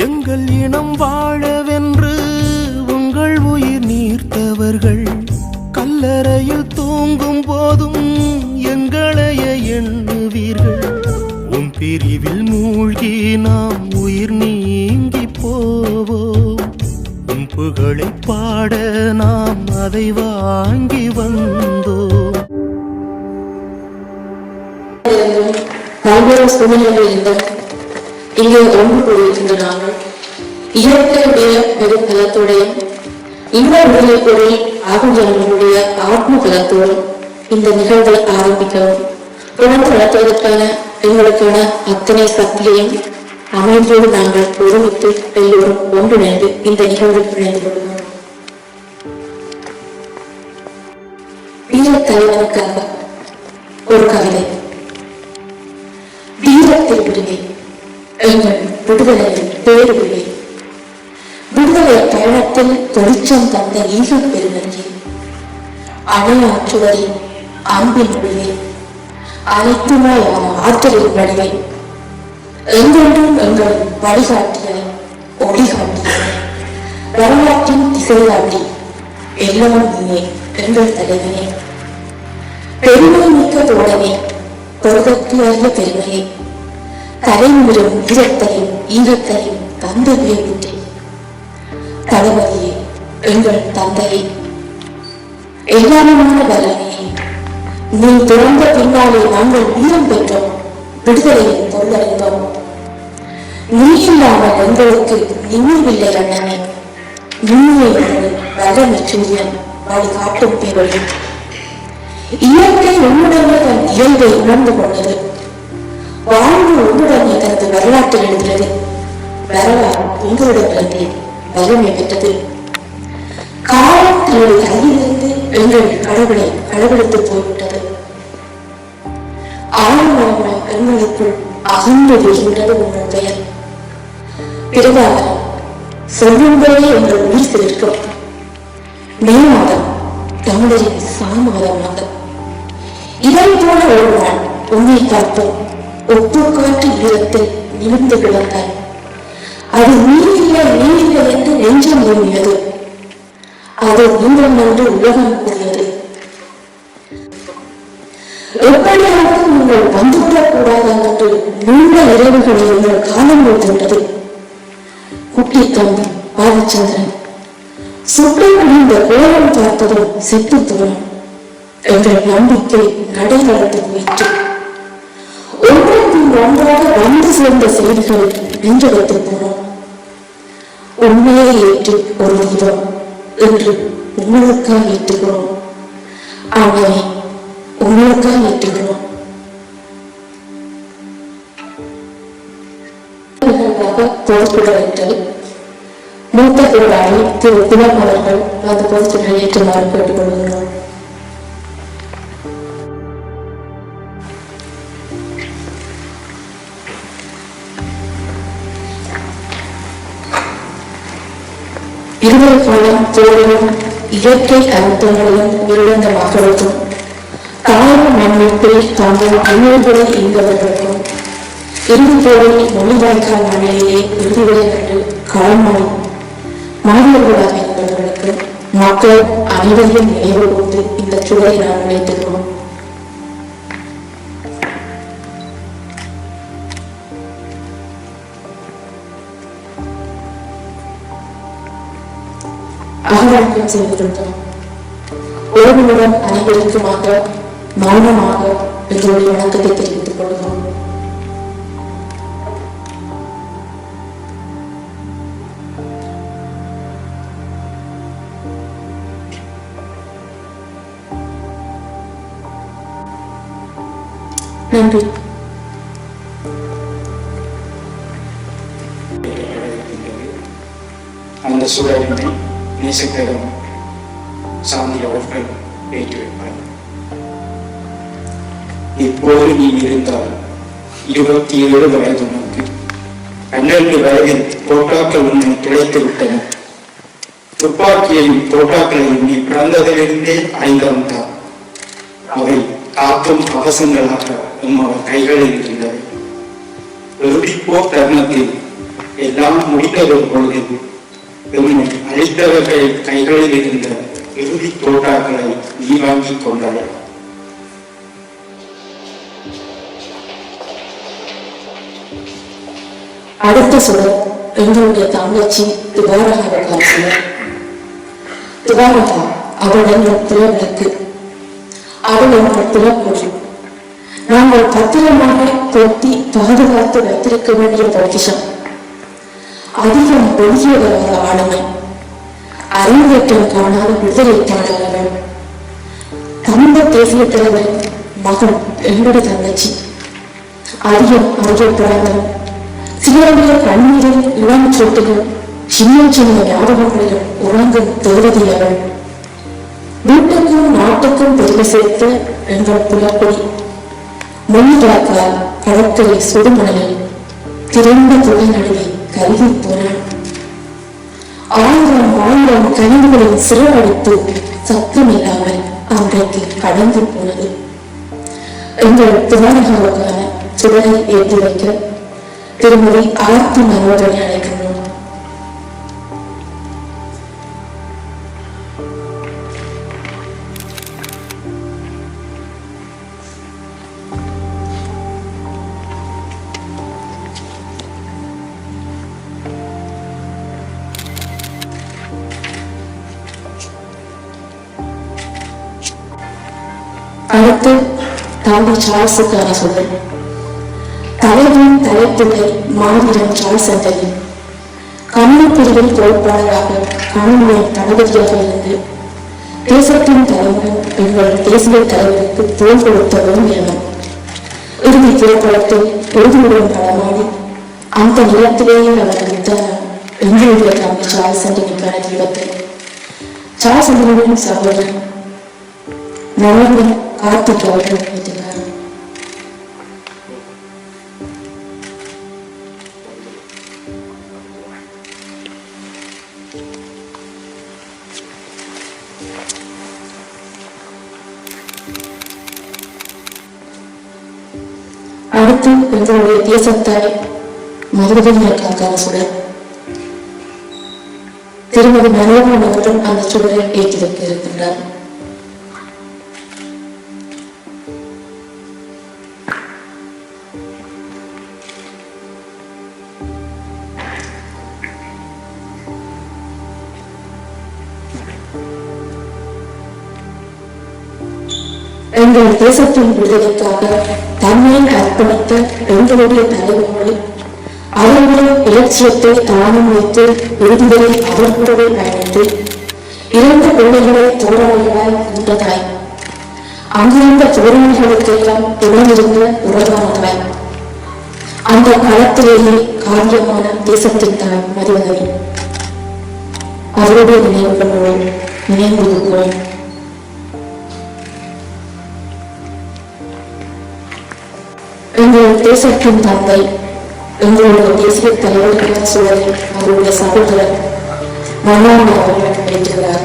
எங்கள் இனம் வாழவென்று உங்கள் உயிர் நீர்த்தவர்கள் கல்லறையில் தூங்கும் போதும் எங்களைய எண்ணுவீர்கள். உன் பிரிவில் மூழ்கி நாம் உயிர் நீங்கி போவோம். உன் புகழை பாட நாம் அதை வாங்கி வந்தோம். பல்வேறு சூழ்நிலைகளில் இங்கே ஒன்று கூடியிருக்கின்ற நாங்கள் இயற்கையுடைய பெரும்பலத்துடைய இந்த விடுதலை பொருள் ஆகுஞ்சனுடைய ஆத்ம பலத்தோடும் இந்த நிகழ்வை ஆரம்பிக்கவும் தொடர்ந்து நடத்துவதற்கான எங்களுக்கான அத்தனை சக்தியையும் அமைந்தோடு நாங்கள் ஒருமித்து எல்லோரும் ஒன்றிணைந்து இந்த நிகழ்வில் இணைந்து கொள்வோம். வீர தலைவனுக்காக ஒரு கவிதை. வீரத்தில் விடுவே எங்கள் விடுதலையில் பேருவில்லை. விடுதலை பயணத்தில் தொழிற்சம் தந்த ஈகப் பெருநன்றி. அணையாற்றுவரின் அன்பின் முடிவே அனைத்துமாயான ஆற்றலின் வடிவை எங்கென்றும் எங்கள் வழிகாட்டிய ஒளிகாட்டிய வரலாற்றின் திசைகாட்டி எல்லாம் நீயே எங்கள் தலைவனே. பெருமை மிக்க தோழனே, தொழுதற்கு அறிய பெருமையே, தலைமுறும் வீரத்தையும் ஈகத்தையும் தந்த வியவிட்டே. தளபதியே, எங்கள் தந்தையே, எல்லாருமான பலனே, நீ திறந்த பின்னாலே நாங்கள் வீரம் பெற்றோம், விடுதலையை தொழிலடைந்தோம். நீ இல்லாமல் எங்களுக்கு நினைவில்லை அண்ணனே. நினைவை வளமை சூரியன் வழிகாட்டும் பேரொழி. இயற்கை உன்னுடனே தன் இயல்பை உணர்ந்து கொண்டது. வாழ்வு உன்னுடனே தனது வரலாற்றில் எழுகிறது. வரலாறு உங்களுடனே வலிமை பெற்றது. காலம் தன்னுடைய கையிலிருந்து எங்கள் கடவுளை கடவுளுக்கு போய்விட்டது. ஆழமான எங்களுக்குள் அகன்று வருகின்றது உங்கள் பெயர். பிறகாக சொல்லும்போதே எங்கள் உயிர் சிலிர்க்கும். மே மாதம் தமிழரின் சாமாதமாக இதை போல ஒரு நாள் உன்னை பார்ப்போம். ஒப்புக்காட்டு ஈரத்தில் நிமிர்ந்து கிடந்தாய். அது நீரில்லை நீரில்லை என்று நெஞ்சம் ஏறியது. அது நீரம் என்று உலகம் கூறியது. எப்படியாக நீங்கள் வந்துவிடக்கூடாது என்று நீண்ட இரவுகளை எங்கள் காலம் கொண்டது. குட்டி தம்பி பாலச்சந்திரன் சுட்டு முடிந்த கோலம் பார்த்ததும் செத்து தோணும். எங்கள் நம்பிக்கை நடைகளத்து போயிற்று. ஒன்றும் ஒன்றாக வந்து சேர்ந்த செய்திகள் நெஞ்செடுத்து போனோம். உண்மையை ஏற்று ஒரு விதம் என்று உங்களுக்காக ஏற்றுகிறோம். ஆகவே உங்களுக்காக ஏற்றுகிறோம். பொறுப்புகள் மூத்த போராளி திரு திலக் அவர்கள் அந்த பொறுப்புகளை ஏற்றுமாறு கேட்டுக்கொள்கிறோம். இருவரை காலம் போரிலும் இயற்கை அழுத்தங்களையும் இருந்த மக்களுக்கும் தாழ்வு மண்ணிற்குள் தாங்கள் உணர்வுகளை ஈந்தவர்களுக்கும் இறுதி போரில் மொழிவாய்க்கால் மண்ணிலேயே இறுதிகளை கண்டு காலமாய் மாணவர்களாக இருந்தவர்களுக்கு மக்கள் அனைவரையும் நினைவு கொடுத்து இந்த சுவரை நாம் நினைத்துகிறோம். அகவணக்கம் செய்திருந்தோம். ஒருவருடன் அனைவருக்குமாக மௌனமாக எங்களுடைய வணக்கத்தை தெரிவித்துக் கொள்கிறோம். நன்றி. அந்த சூழலினை நேசக்கரம் சாந்தி அவர்கள் ஏற்றி வைப்பார். இப்போது நீ இருந்தால் 27 வயது உனக்கு. 12 வயதில் தோட்டாக்கள் உன்னை துளைத்து விட்டன. துப்பாக்கியையும் தோட்டாக்களையும் நீ பிறந்ததிலிருந்தே அறிந்தவன்தான். அவை காக்கும் கவசங்களாக அவர் கைகளில் இருந்தது. இறுதிப்போர் தருணத்தில் எல்லாம் முடிந்தது பொழுது எம்மை அழித்தவர்கள் கைகளில் இருந்த இறுதி தோட்டாக்களை நீ வாங்கிக் கொண்டாய். அடுத்த சுடர் எங்களுடைய தங்கச்சி துபாரகாவுக்கான சுடர். துபாரகா அவள் எங்கள் பிறவிற்கு, அவள் எங்கள் பிறப்பொழி. நாங்கள் பத்திரமாக கொட்டி பாதுகாத்து வைத்திருக்க வேண்டிய பொக்கிஷம். அதிகம் வெளியே வராத ஆளுமை, அறிவேற்றம் காணாத விடுதலை தாழவர்கள். தமிழ தேசிய தலைவர் மகன் எங்களுடைய தங்கச்சி. அதிகம் அறியப்படாத சிலருடைய கண்ணீரில் இளம் சொட்டுகள், சின்ன சின்ன ஞாபகங்களில் உறங்கும் தேவதை அவள். வீட்டுக்கும் நாட்டுக்கும் பெருமை சேர்த்த எங்கள் புலப்பொழி. மொழிகாக்கால் கடற்கரை சுடுமணலில் திறந்த துணை நடுவே கருதி போனான். ஆயிரம் ஆயிரம் கனவுகளின் சிறவடிப்பு சத்தமில்லாமல் அன்றைக்கு கடந்து போனது. எங்கள் துவாரகாவுக்கான சுடரை ஏற்றி வைக்க திருமதி ஆர்த்தி மனோதனை அழைக்கின்றோம். அடுத்து தாண்டி சார்ஸுக்கான சொல்லும். தலைவன் தலைப்பிள்ளை மாவீரன் சார்ஸ் என்றையும் கம்யூனிஸ்ட் பிரிவின் பொறுப்பாளராக கணினியின் தளபதியாக இருந்து தேசத்தின் தலைவர் எங்கள் தேசிய தலைவருக்கு தோல் கொடுத்த வேண்டியவன். இறுதி திரைப்படத்தில் எழுதியுடன் படமாடி அந்த நிலத்திலேயே அவர் வித்தார் எங்களுடைய தம்பி சார்ஸ் என்றின் தீபத்தை. சார்ஸ் என்றின் சகோதரன் நலன் கார்த்திக் அவர்கள் வைத்திருக்கிறார். அடுத்து எங்களுடைய தேசத்தாய் மதுரைக்கான சுடர் திருமதி மனோகரன் அவர்கள் அந்த சுடரை ஏற்றி வைக்க இருக்கின்றார். எங்கள் தேசத்தின் விடுதலைக்காக தன்னை அர்ப்பணித்த எங்களுடைய தலைவர்கள் அவர்களின் இலட்சியத்தை தானம் வைத்து இறுதியை அவர்களுடைய பயணித்து இரண்டு பிள்ளைகளை தோழமைகளாய் கொண்டதாய் அங்கிருந்த தோழமைகளுக்கெல்லாம் துணையிருந்த உறவானதாய் அந்த காலத்திலேயே காரியமான தேசத்தின் தாய் மரியாதை அவருடைய நினைவுகளோடு நினைவுறுவோம். எங்கள் தேசத்தின் தந்தை எங்களுடைய தேசிய தலைவர்கள் சூழலை அவருடைய சகோதரர் மன்னன் அவர்கள் வைத்துள்ளார்.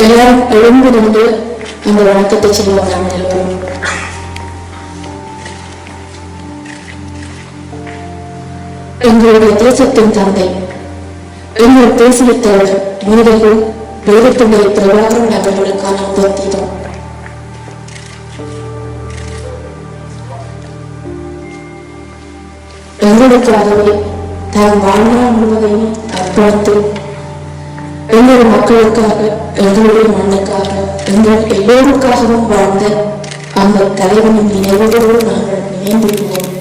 எல்லாரும் எழுந்து நின்று அந்த வணக்கத்தை செய்வோம். நாம் நிலவும். எங்களுடைய தேசத்தின் தந்தை எங்கள் தேசிய தலைவர் மீனர்கள் வேதத்துடைய பிரபாகரன் அவர்களுக்கான உபத்தீதம். எங்களுக்காகவே தன் வாழ்நாள் முழுவதையும் அர்ப்பணித்து எங்கள் மக்களுக்காக எங்களுடைய மண்ணுக்காக எங்கள் எல்லோருக்காகவும் வாழ்ந்த அந்த தலைவனின் நினைவுகளோடு நாங்கள் நினைந்திருக்கிறோம்.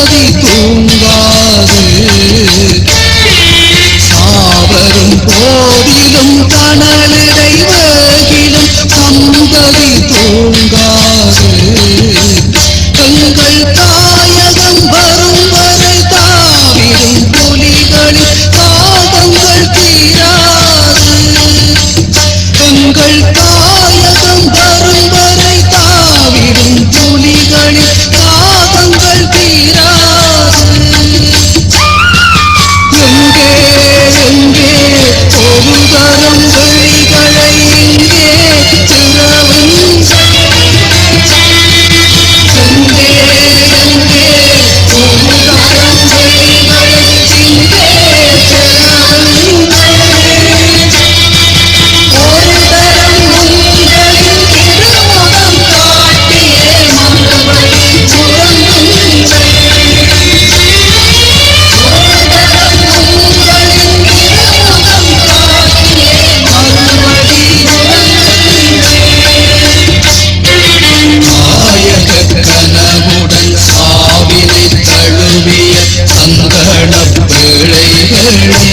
சந்ததி தூங்காது. சாவரும் போதிலும் கனலிடை வேகிலும் சந்ததி தூங்காது. எங்கள் தாயகம் வரும் வரை தாவிடும் புலிகளின் தாகங்கள் தீராது. எங்கள் தாயகம் வரும் வரை தாவிடும் புலிகளின் தாகங்கள் தீராது. எங்கே எங்கே ஒரு தரம் விழிகளை இங்கே திறவுங்கள். எங்கே எங்கே ஒரு தரம் விழிகளை இங்கே திறவுங்கள். ஒரு தரம் உங்களின் திருமுகம் காட்டியே மறுபடி உறங்குங்கள். ஒரு தரம் உங்களின் திருமுகம் காட்டியே மறுபடி உறங்குங்கள். நாயக கனவுடன் சாவினை தழுவிய சந்தனப் பிள்ளைகளே.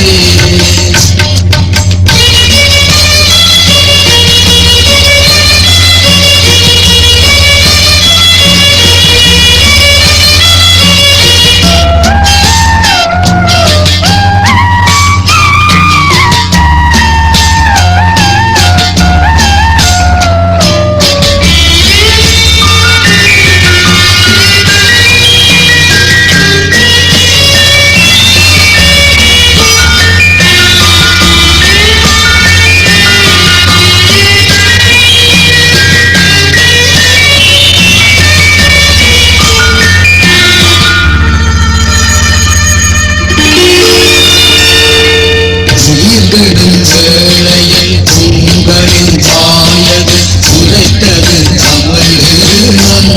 உயிர்விடும் வேளையில் உங்களின் வாயது உரைத்தது தமிழீழம்.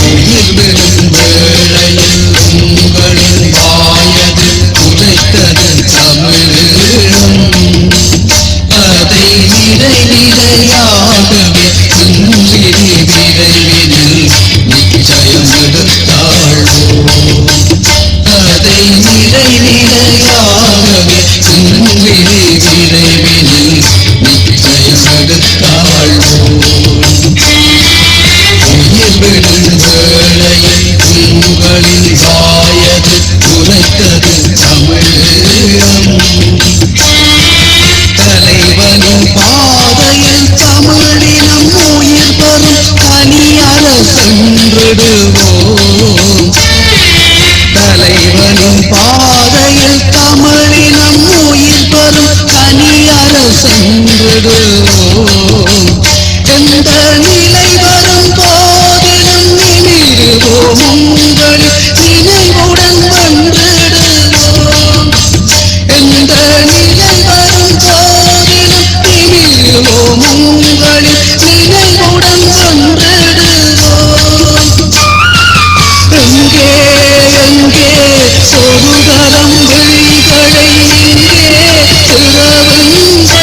உயிர்விடும் வேளையில் உங்களின் வாயது உரைத்தது தமிழீழம். அதை நிலையாகவே இன்றினி விரைவினில் நிச்சயம் எடுத்தாள்வோம். அதை நிலையாகவே இன்றினி விரைவினில் நிச்சயம் எடுத்தாள்வோம். உயிர்விடும் வேளையில் உங்களின் வாயது உரைத்தது தமிழீழம். தலைவனின் பாதையில் தமிழினம் உயிர் பெறும் தனியர சென்றிடுவோம். தலைவனின் பாதையில் தமிழினம் உயிர் பெறும் தனியர சென்றிடுவோம். எந்த நிலை வரும் போதிலும் நிமிடுவோம் உங்களின் நினைவுடன் வென்றிடுவோம். எந்த நிலை வரும் போதிலும் நிமிடுவோம் உங்களின் நினைவுடன் வென்றிடுவோம். எங்கே எங்கே ஒரு தரம் விழிகளை இங்கே திறவுங்கள்.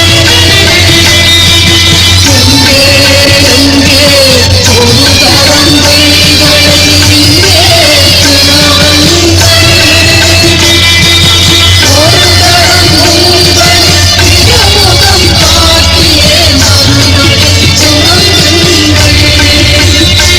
எங்கே எங்கே ஒரு தரம் விழிகளை இங்கே திறவுங்கள். ஒரு தரம் உங்களின் திருமுகம் காட்டியே மறுபடி உறங்குங்கள். ஒரு தரம் உங்களின் திருமுகம் காட்டியே மறுபடி உறங்குங்கள்.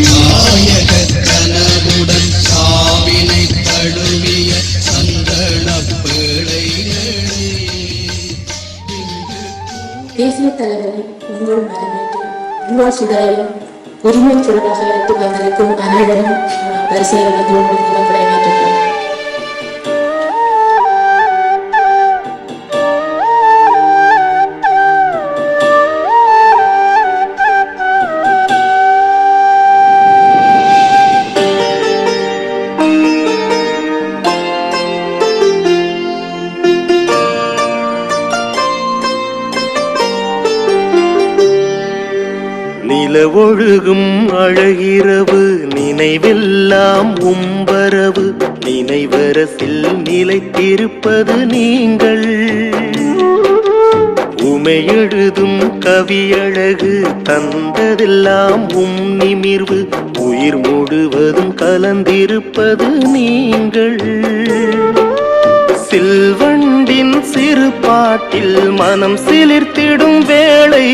நாயக கனவுடன் சாவினை தழுவிய சந்தனப் பிள்ளைகளே. தேசிய தலைவரை உங்கள் மனமேற்று உங்கள் சுடரையும் உரிமை சுடராக எடுத்து வந்திருக்கும் அனைவரும் வரிசையில் வந்து உங்களுக்கு வரவேற்கிறோம். நிலவொழுகும் அழகிரவு நினைவெல்லாம் உம்பரவு நினைவரசில் நிலைத்திருப்பது நீங்கள். உமையெழுதும் கவியழகு தந்ததெல்லாம் நிமிர்வு உயிர் முழுவதும் கலந்திருப்பது நீங்கள். சில்வண்டின் சிறு பாட்டில் மனம் சிலிர்த்திடும் வேளை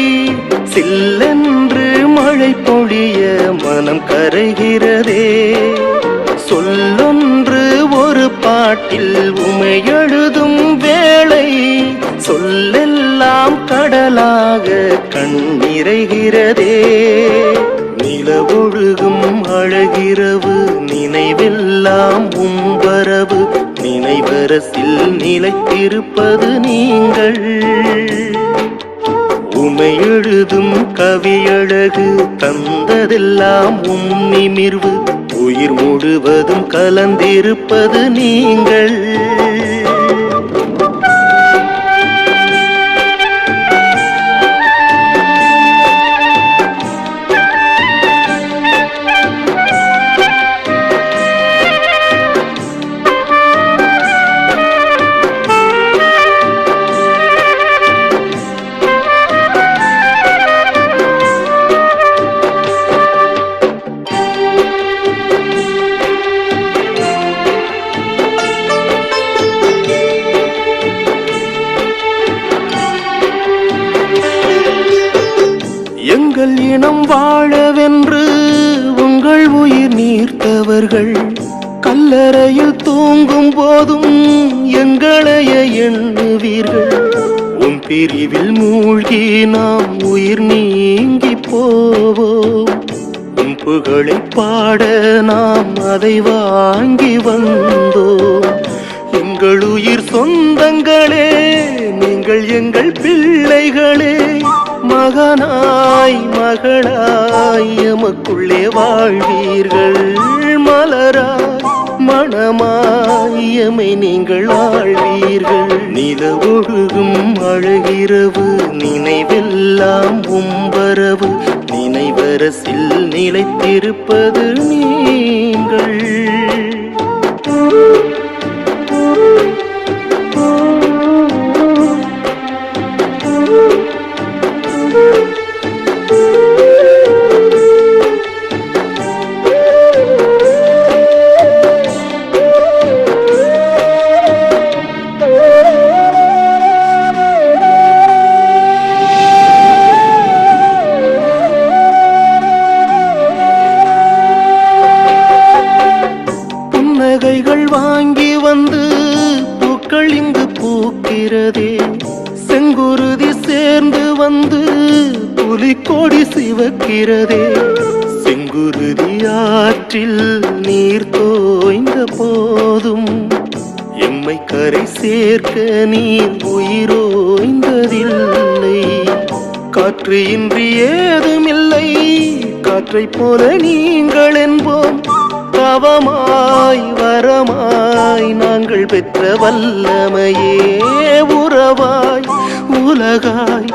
சில்லென்று மழை பொழிய மனம் கரைகிறதே. சொல்லொன்று ஒரு பாட்டில் உமையெழுதும் வேளை சொல்லெல்லாம் கடலாக கண்ணிறைகிறதே. நிலவொழுகும் அழகிரவு நினைவெல்லாம் உம்பரவு நினைவரசில் நிலைத்திருப்பது நீங்கள். உமையெழுதும் கவியழகு தந்ததெல்லாம் நிமிர்வு உயிர் முழுவதும் கலந்திருப்பது நீங்கள். எங்கள் இனம் வாழவென்று உங்கள் உயிர் நீர்த்தவர்கள் கல்லறையில் தூங்கும் போதும் எங்களைய எண்ணுவீர்கள். உன் பிரிவில் மூழ்கி நாம் உயிர் நீங்கி போவோம். உன் புகழை பாட நாம் அதை வாங்கி வந்தோம். எங்கள் உயிர் சொந்தங்களே நீங்கள் எங்கள் பிள்ளைகளே. மகனாய் மகளாய் எமக்குள்ளே வாழ்வீர்கள். மலராய் மணமாய் எமை நீங்கள் ஆழ்வீர்கள். நில ஒழுகும் அழகிரவு நினைவெல்லாம் உம்பரவு நினைவரசில் நிலைத்திருப்பது நீங்கள். புன்னகைகள் வாங்கி வந்து பூக்கள் இங்கு பூக்கிறதே. செங்குருதி சேர்ந்து வந்து புலிக்கொடி சிவக்கிறதே. செங்குருதி ஆற்றில் நீர் தோய்ந்த போதும் எம்மை கரை சேர்க்க நீர் உயிரோய்ந்ததில்லை. காற்று இன்றி ஏதுமில்லை காற்றை போல நீங்கள் என்போம். தவமாய் வரமாய் நாங்கள் பெற்ற வல்லமையே உறவாய் உலகாய்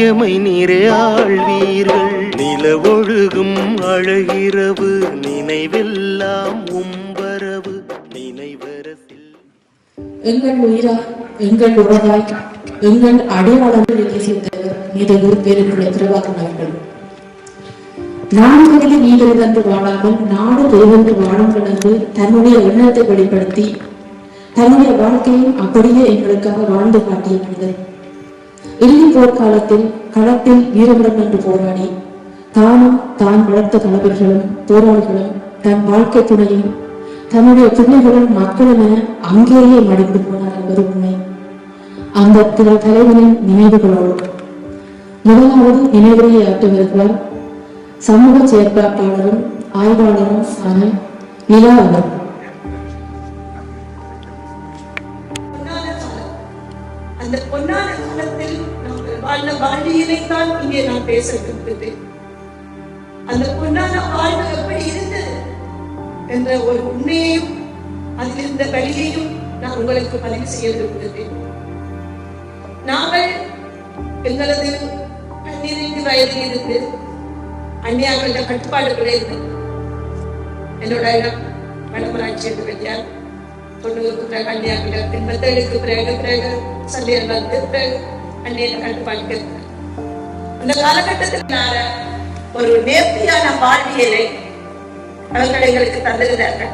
எமை நீரே ஆழ்வீர்கள். நில ஒழுகும் அழகிரவு நினைவெல்லாம் உம்பரவு நினைவரசில். எங்கள் உயிரா எங்கள் உறவாய் எங்கள் அடையாளங்கள் நேசித்தவர் நீதகு பேருக்குள்ள திருவாக்கும் அவர்கள். நாடுகளில் நீங்கள் என்று வாழாமல் நாடு தேவென்று வாழுங்கள் என்று தன்னுடைய எண்ணத்தை வெளிப்படுத்தி தன்னுடைய வாழ்க்கையும் அப்படியே எங்களுக்காக வாழ்ந்து காட்டிய மனிதர். இறுதி போர்க்காலத்தில் களத்தில் வீரமிடம் என்று போராடி தானும் தான் வளர்த்த தலைவர்களும் போராளிகளும் தன் வாழ்க்கை துணையும் தன்னுடைய பிள்ளைகளும் மக்களும் என அங்கேயே மடிந்து போனார் என்பது உண்மை. அந்த தலைவனின் நினைவுகளோடு முதலாவது நினைவுரையை ஆற்றுவர்கள் சமூக செயற்பாட்டாளரும் ஆய்வாளரும் ஆன நிலா அவர். அந்த பொன்னான காலத்தில் வாழ்ந்த வாழ்வியலைத்தான் இங்கே நான் பேச விரும்புகிறேன். அந்த பொன்னான வாழ்வு எப்படி இருந்தது என்ற ஒரு உண்மையையும் அதில் இருந்த வழியையும் நான் உங்களுக்கு பதிவு செய்ய விரும்புகிறேன். நாங்கள் எங்களது 12 வயதில் இருந்து அந்நியாக்கள கட்டுப்பாடுகளே இருந்து என்னோட இடம் வடமராட்சி என்று வைத்தார். 90க்கு பிறகு அந்நியாக்கிட்ட 87க்கு பிறகு சந்தையில் வந்து பிறகு அந்நியில கட்டுப்பாடு. அந்த காலகட்டத்தில் ஒரு நேர்த்தியான வாழ்வியலை அவர்கள் எங்களுக்கு தந்திருந்தார்கள்.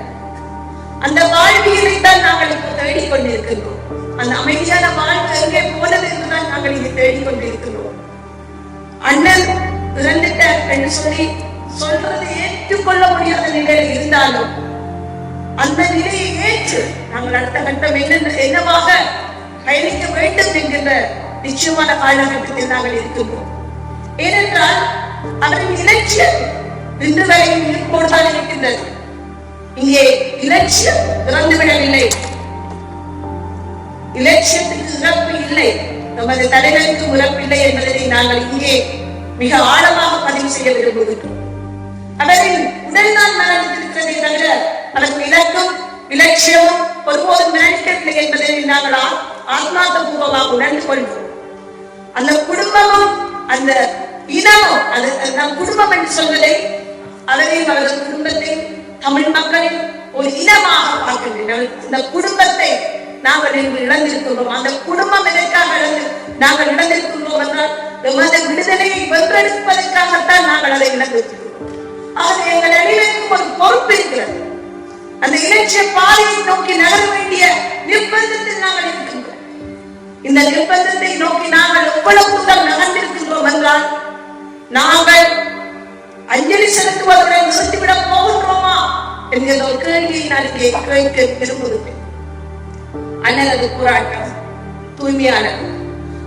அந்த வாழ்வியலை தான் நாங்கள் இப்போ தேடிக்கொண்டிருக்கின்றோம். அந்த அமைதியான வாழ்வு எங்கே போனது என்றுதான் நாங்கள் இதை தேடிக்கொண்டிருக்கிறோம். அண்ணன் இறந்துட்டார் என்று சொல்றது ஏற்றுக்கொள்ள முடியாத நிலையில் இருந்தாலும் அந்த நிலையை ஏற்று நாங்கள் அடுத்த கட்டம் என்னவாக பயணிக்க வேண்டும் என்கின்ற நிச்சயமான காலகட்டத்தில் நாங்கள் இருக்கின்றோம். ஏனென்றால் அவரின் இலட்சியம் இன்று வரை போடுதான் இருக்கின்றது. இங்கே இலட்சியம் இறந்துவிடவில்லை, இலட்சியத்துக்கு இறப்பு இல்லை, நமது தலைவருக்கு இறப்பில்லை என்பதை நாங்கள் இங்கே மிக ஆழமாக பதிவு செய்ய விரும்புகின்றோம். அவரின் உடல் தான் மரணித்திருக்கிறதே தவிர அதற்கு இலக்கும் இலட்சியமும் ஒருபோதும் மரணிக்கவில்லை என்பதை நாங்கள் ஆத்மார்த்தபூர்வமாக உணர்ந்து கொள்வோம். அந்த குடும்பமும் அந்த இனமும் அது நம் குடும்பம் என்று சொல்வதை அவரையும் அவரது குடும்பத்தை தமிழ் மக்களின் ஒரு இனமாக பார்க்கின்றனர். இந்த குடும்பத்தை நாங்கள் இன்று இழந்திருக்கிறோம். அந்த குடும்பம் எதற்காக நாங்கள் இழந்திருக்கிறோம் என்றால் எமது விடுதலையை வென்றெடுப்பதற்காகத்தான் நாங்கள் அதை இழந்திருக்கிறோம். ஆக எங்கள் அனைவருக்கும் ஒரு பொறுப்பு இருக்கிறது. அந்த இலட்சிய பாதையை நோக்கி நகர வேண்டிய நிர்பந்தத்தில் நாங்கள் இருக்கின்றோம். இந்த நிர்பந்தத்தை நோக்கி நாங்கள் எவ்வளவு தூரம் நகர்ந்திருக்கின்றோம் என்றால் நாங்கள் அஞ்சலி செலுத்துவதுடன் நிறுத்திவிடப் போகின்றோமா என்கிற ஒரு கேள்வியை நான் கேட்க விரும்புகிறேன். அண்ணனது போராட்டம் தூய்மையானது.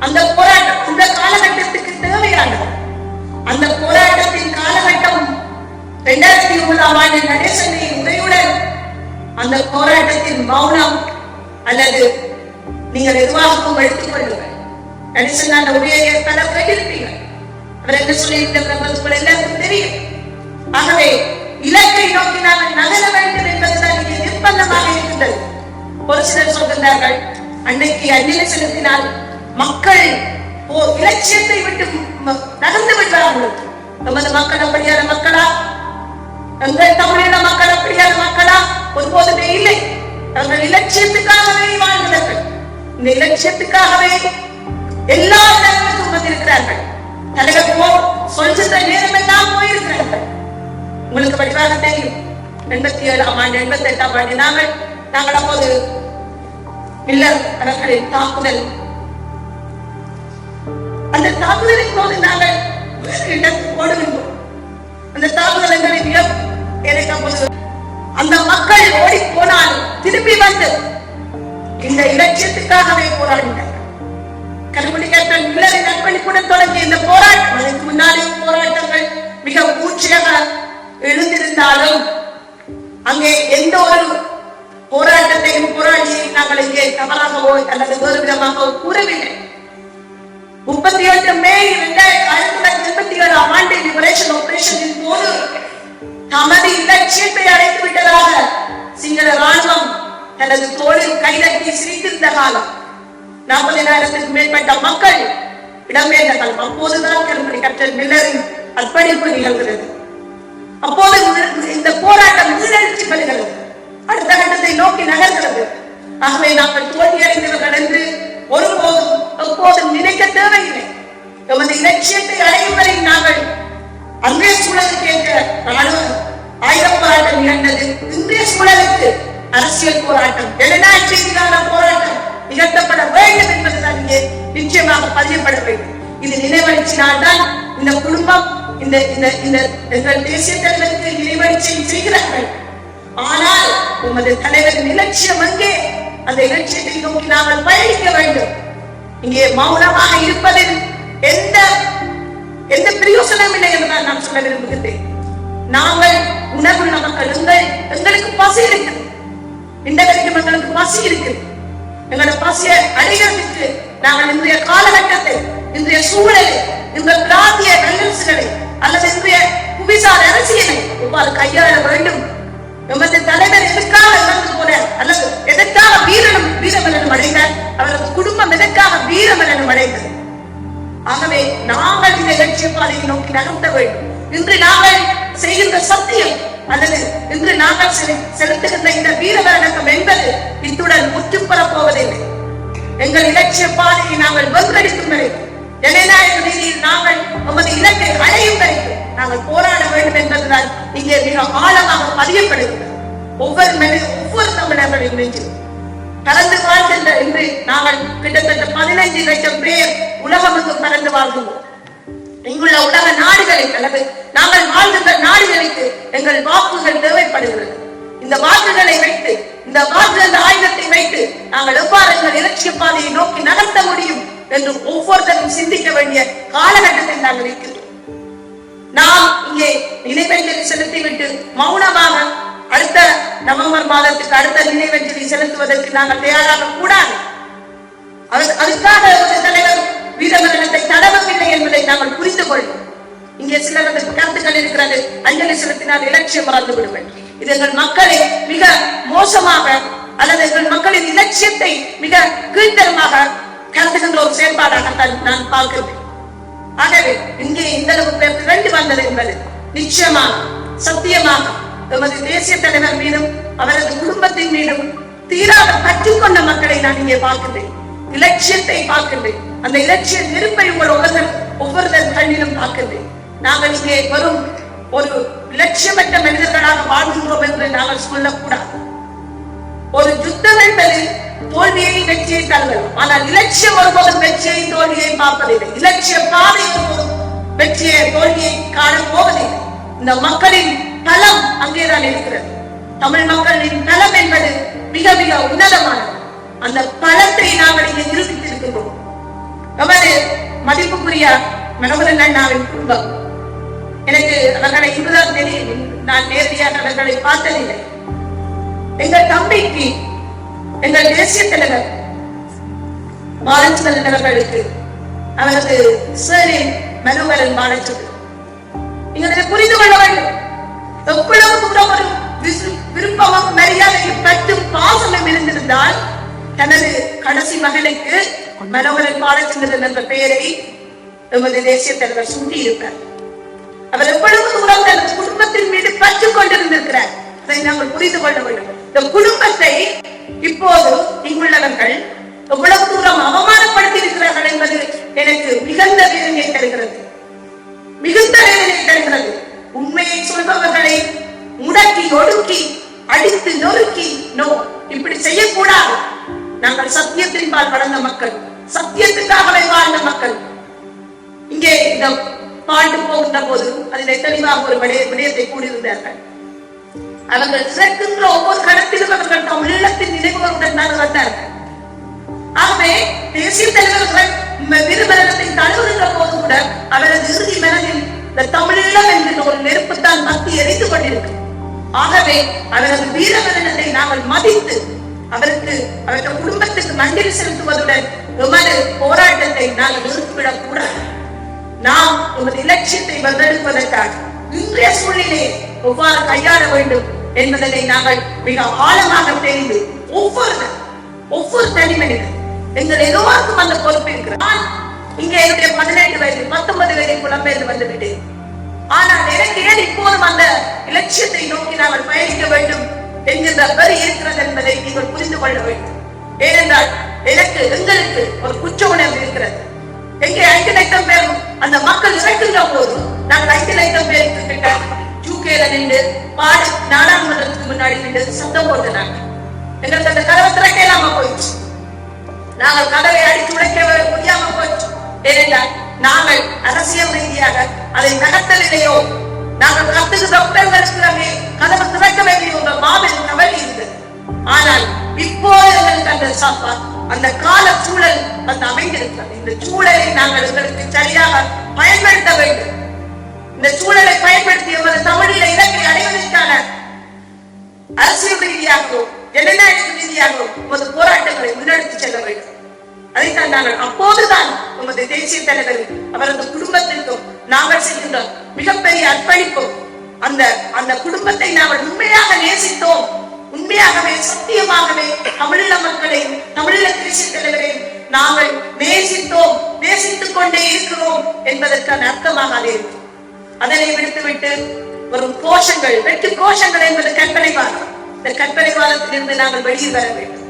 அந்த போராட்டம் இந்த காலகட்டத்துக்கு தேவையானது. அந்த போராட்டத்தின் காலகட்டம் 2009ஆம் ஆண்டு நடேசனின் உரையுடன் அந்த போராட்டத்தின் மௌனம் அல்லது நீங்கள் எதுவாகவும் எடுத்துக் கொள்ளுங்கள். நடேசன் அந்த உரையை பல கேட்டிருப்பீர்கள். அவர் என்ன சொல்லியிருக்கிற எல்லாருக்கும் தெரியும். ஆகவே இலக்கை நோக்கி நாங்கள் நகர வேண்டும் என்பதுதான் இங்கே நிர்பந்தமாக இருக்கின்றது. ஒரு சிலர் சொல்கின்றார்கள், அன்னைக்கு அந்நிலை செலுத்தினால் மக்கள் இலட்சியத்தை விட்டு நகர்ந்து விட்டார்கள். நமது மக்கள் அப்படியான மக்களா? எங்கள் தமிழீழ மக்கள் அப்படியான மக்களா? ஒருபோதுமே இல்லை. அவர்கள் இலட்சியத்துக்காகவே வாழ்ந்தார்கள். இந்த இலட்சியத்துக்காகவே எல்லா இடங்களுக்கும் வந்திருக்கிறார்கள். தலைவர் சொல்கின்ற நேரம் எல்லாம் போயிருக்கிறார்கள். உங்களுக்கு வடிவாக தெரியும். 87ஆம் ஆண்டு 88ஆம் ஆண்டு நாங்கள் அப்போது மில்லர் அவர்களின் தாக்குதல், அந்த தாக்குதலின் போது நாங்கள் ஓடுகின்றோம். அந்த தாக்குதல்களை அந்த மக்கள் ஓடி போனாலும் திரும்பி வந்து இந்த இலட்சியத்துக்காகவே போராடினார்கள். கண்டுபிடிக்கப்பட்ட மில்லரின் அர்ப்பணிப்புடன் தொடங்கிய இந்த போராட்டம், அதற்கு முன்னாலே போராட்டங்கள் மிக மூச்சியாக எழுந்திருந்தாலும் அங்கே எந்த ஒரு போராட்டத்தையும் போராடியை நாங்கள் இங்கே தவறாகவோ அல்லது வேறு விதமாக கூறவில்லை. 38 மே 1987ஆம் ஆண்டு லிபரேஷன் ஆபரேஷனின் போது தமது இலட்சியத்தை அடைந்து விட்டதாக சிங்கள ராணுவம் தனது தோளில் கைதட்டி சிரித்திருந்த காலம். 40,000க்கும் மேற்பட்ட மக்கள் இடம்பெயர்ந்த காலம். அப்போதுதான் கேப்டன் மில்லரின் அர்ப்பணிப்பு நிகழ்கிறது. அப்போது இந்த போராட்டம் முன்னெடுத்து வருகிறது, அடுத்த கட்டத்தை நோக்கி நகர்கிறது. ஆகவே நாங்கள் தோல்வியடைந்தவர்கள் என்று ஒருபோதும் எப்போதும் நினைக்க தேவையில்லை. எமது இலட்சியத்தை அடையும் வரை நாங்கள் அன்றைய சூழலுக்கு ஏற்ற ராணுவ ஆயுத போராட்டம் நிகழ்ந்தது. இன்றைய சூழலுக்கு அரசியல் போராட்டம், ஜனநாயக ரீதியிலான போராட்டம் நிகழ்த்தப்பட வேண்டும் என்பதுதான் இங்கே நிச்சயமாக பதியப்பட வேண்டும். இது நினைவழிச்சினால்தான் இந்த குடும்பம் இந்த எங்கள் தேசிய தலைவருக்கு நினைவழிச்சை செய்கிறார்கள். ஆனால் உமது தலைவரின் இலட்சியம் அங்கே, அந்த இலட்சியத்தை நோக்கி நாங்கள் பயணிக்க வேண்டும். இங்கே மௌனமாக இருப்பதில் எந்த பிரயோசனம் இல்லை என்று நான் சொல்ல விரும்புகிறேன். நாங்கள் உணர்வுள்ள மக்கள், எங்களுக்கு பசி இருக்கு, இந்த வரைக்கும் எங்களுக்கு பசி இருக்கு. எங்களோட பசியை அடைகிறதுக்கு நாங்கள் இன்றைய காலகட்டத்தை, இன்றைய சூழலை, இந்த பிராந்திய வல்லரசுகளை அல்லது இன்றைய புவிசார் அரசியலை எவ்வாறு கையாள வேண்டும், எமது தலைவர் எதற்காக இறந்து போனார் அல்லது எதற்காக வீரமரணம் அடைந்தார், அவரது குடும்பம் எதற்காக வீரமரணம் அடைந்தது. ஆகவே நாங்கள் இந்த இலட்சிய பாதையை நோக்கி நகர்த்த வேண்டும். இன்று நாங்கள் செய்கின்ற சத்தியம் அல்லது இன்று நாங்கள் செலுத்துகின்ற இந்த வீர வணக்கம் என்பது இத்துடன் முற்றுப்பெற போவதில்லை. எங்கள் இலட்சிய பாதையை நாங்கள் வென்றடிக்கும் வரை, ஜனநாயக ரீதியில் நாங்கள் நமது இலக்கை அடையும் வரைக்கும் நாங்கள் போராட வேண்டும் என்பதுதான் இங்கே மிக ஆழமாக பதியப்படுகிறது. ஒவ்வொரு தமிழர்களின் நெஞ்சில் கலந்து வாழ்கின்ற இன்று நாங்கள் கிட்டத்தட்ட 15 லட்சம் பேர் உலகமெங்கும் கலந்து வாழ்கின்றோம். இங்குள்ள உலக நாடுகளில் அல்லது நாங்கள் வாழ்கின்ற நாடுகளுக்கு எங்கள் வாக்குகள் தேவைப்படுகிறது. இந்த வாக்குகளை வைத்து, இந்த வாக்கு என்ற ஆயுதத்தை வைத்து நாங்கள் எவ்வாறு எங்கள் இலட்சிய பாதையை நோக்கி நகர்த்த முடியும் என்று ஒவ்வொருத்தரும் சிந்திக்க வேண்டிய காலகட்டத்தில் நாங்கள் இருக்கிறோம். நாம் இங்கே நினைவஞ்சலி செலுத்திவிட்டு மௌனமாக அடுத்த நவம்பர் மாதத்துக்கு அடுத்த நினைவஞ்சலி செலுத்துவதற்கு நாங்கள் தயாராக கூடாது. அதுக்காக ஒரு தலைவர் வீரமரணத்தை தடவவில்லை என்பதை நாங்கள் புரிந்து கொள்வோம். இங்கே சிலர் கருத்துக்கள் இருக்கிறது, அஞ்சலி செலுத்தினால் இலட்சியம் மறந்து விடுவேன். இது எங்கள் மக்களை மிக மோசமாக அல்லது எங்கள் மக்களின் இலட்சியத்தை மிக கீழ்த்தரமாக கருதுகின்ற ஒரு செயல்பாடாக நான் பார்க்கிறேன். ஆகவே இங்கே இந்த அளவு பேர் திரண்டு வந்தது என்பது நிச்சயமாக சத்தியமாக எமது தேசிய தலைவர் மீதும் அவரது குடும்பத்தின் மீதும் தீராத கற்றுக்கொண்ட மக்களை நான் இங்கே பார்க்கின்றேன். இலட்சியத்தை பார்க்கின்றேன். அந்த இலட்சிய நெருப்பை உங்கள் ஒவ்வொருத்தர் கண்ணிலும் பார்க்கின்றேன். நாங்கள் இங்கே வரும் ஒரு இலட்சியமற்ற மனிதர்களாக வாழ்கின்றோம் என்று நாங்கள் சொல்லக்கூடாது. ஒரு யுத்தம் என்பது தோல்வியை வெற்றியை தருவது. ஆனால் இலட்சியம் ஒருபோதும் வெற்றியை தோல்வியை பார்ப்பதில்லை. இலட்சிய பாதை வெற்றியை தோல்வியை காண போவதில்லை. இந்த மக்களின் பலம் அங்கேதான் இருக்கிறது. தமிழ் மக்களின் பலம் என்பது மிக மிக உன்னதமானது. அந்த பலத்தை நாங்கள் இங்கே நிரூபித்திருக்கின்றோம். நமது மதிப்புக்குரிய மனோகரன் அண்ணாவின் குடும்பம், எனக்கு அவர்களை இன்றுதான் தெரியும், நான் நேரடியாக அவர்களை பார்த்ததில்லை. எங்கள் தம்பிக்கு எங்கள் தேசிய தலைவர் பாலச்சந்திரன் அவர்களுக்கு அவரது சேரின் மனோகரன் பாலச்சந்திரன் நீங்க புரிந்து கொள்ள வேண்டும். எவ்வளவு தூரம் ஒரு விருப்பமும் மரியாதையும் பற்றும் பாசமும் இருந்திருந்தால் தனது கடைசி மகனுக்கு மனோகரன் பாலச்சந்திரன் என்ற பெயரை எமது தேசிய தலைவர் சூட்டி இருப்பார். அவர் எவ்வளவு தூரம் தனது குடும்பத்தின் மீது பற்று கொண்டிருந்திருக்கிறார், அதை நாங்கள் புரிந்து கொள்ள வேண்டும். இந்த குடும்பத்தை இப்போது இங்குள்ளவர்கள் எவ்வளவு தூரம் அவமானப்படுத்தி இருக்கிறார்கள் என்பது எனக்கு மிகுந்த வேதனையை தருகிறது, மிகுந்த வேதனையை தருகிறது. உண்மையை சொல்பவர்களை முடக்கி ஒடுக்கி அடித்து நொறுக்கி இப்படி செய்யக்கூடாது. நாங்கள் சத்தியத்தின் பால் வளர்ந்த மக்கள், சத்தியத்துக்காகவே வாழ்ந்த மக்கள். இங்கே இந்த பாட்டு போகின்ற போது அதிலே தெளிவாக ஒரு விடயத்தை கூறியிருந்தார்கள். அவர்கள் சிறக்கின்ற ஒவ்வொரு கடத்திலும் அவர்கள் தமிழீழத்தின் நினைவுகளுடன் தான் வந்தார்கள். ஆகவே தேசிய தலைவர்கள் விருமரணத்தை தழுவுகின்ற போது கூட அவரது இறுதி மனதில் இந்த தமிழீழம் என்கிற ஒரு நெருப்புத்தான் மத்தி எரிந்து கொண்டிருக்கு. ஆகவே அவரது வீரமரணத்தை நாங்கள் மதித்து அவருக்கு அவருடைய குடும்பத்துக்கு நன்றி செலுத்துவதுடன் எமது போராட்டத்தை நாங்கள் நிறுத்திவிடக் கூடாது. நாம் எமது இலட்சியத்தை வென்றெடுப்பதற்காக இன்றைய சூழ்நிலையை எவ்வாறு கையாள வேண்டும் என்பதனை நாங்கள் மிக ஆழமாக தெரிந்து ஒவ்வொரு தனி மனிதன் எங்கள் எதுவாக்கும் அந்த பொறுப்பு இருக்கிறார். நான் இங்கே என்னுடைய 18 வயது 19 வயதில் புலம்பெயர்ந்து வந்துவிட்டேன். ஆனால் எனக்கு ஏன் இப்போதும் அந்த இலட்சியத்தை நோக்கி நாங்கள் பயணிக்க வேண்டும் என்கின்ற வரி இருக்கிறது என்பதை நீங்கள் புரிந்து கொள்ள வேண்டும். ஏனென்றால் எங்களுக்கு ஒரு குற்ற உணர்வு இருக்கிறது. எங்கே 5 லட்சம் பேரும் அந்த மக்கள் இறக்குகின்ற போது நாங்கள் 5 லட்சம் பேருக்கு கிட்ட ஜூகேல நின்று பாடி நாடாளுமன்றத்துக்கு முன்னாடி நின்று சத்தம் போட்டுனாங்க. எங்களுக்கு அந்த கதவை திறக்க இல்லாம போயிடுச்சு. நாங்கள் கதவை அடித்து உடைக்க முடியாம போயிடுச்சு. ஏனென்றால் நாங்கள் அரசியல் ரீதியாக அதை நகர்த்தலையோ நாங்கள் கத்துக்கிற உடல்களுக்கு கதவை திறக்க வேண்டிய ஒரு மாபெரும் கவலை இருந்தது. ஆனால் இப்போது எங்களுக்கு அந்த கால சூழல் வந்து அமைந்திருக்கிறது. இந்த சூழலை நாங்கள் எங்களுக்கு சரியாக பயன்படுத்த வேண்டும். இந்த சூழலை பயன்படுத்தி எமது தமிழீழ இலக்கை அடைவதற்கான அரசியல் ரீதியாகவும் ஜனநாயக ரீதியாகவும் எமது போராட்டங்களை முன்னெடுத்து செல்ல வேண்டும். அதைத்தான் நாங்கள் அப்போதுதான் எமது தேசிய தலைவர் அவரது குடும்பத்திற்கும் நாங்கள் செய்கின்ற மிகப்பெரிய அர்ப்பணிப்பும் அந்த குடும்பத்தை நாங்கள் உண்மையாக நேசித்தோம், உண்மையாகவே சத்தியமாகவே தமிழீழ மக்களை தமிழீழ தேசிய தலைவரை நாங்கள் நேசித்தோம், நேசித்துக் கொண்டே இருக்கிறோம் என்பதற்கான அர்த்தமாக அது இருக்கும். அதனை விடுத்துவிட்டு வரும் கோஷங்கள், வெற்றி கோஷங்கள் என்பது கற்பனைவாதம். இந்த கற்பனைவாதத்திலிருந்து நாங்கள் வெளியே வர வேண்டும்.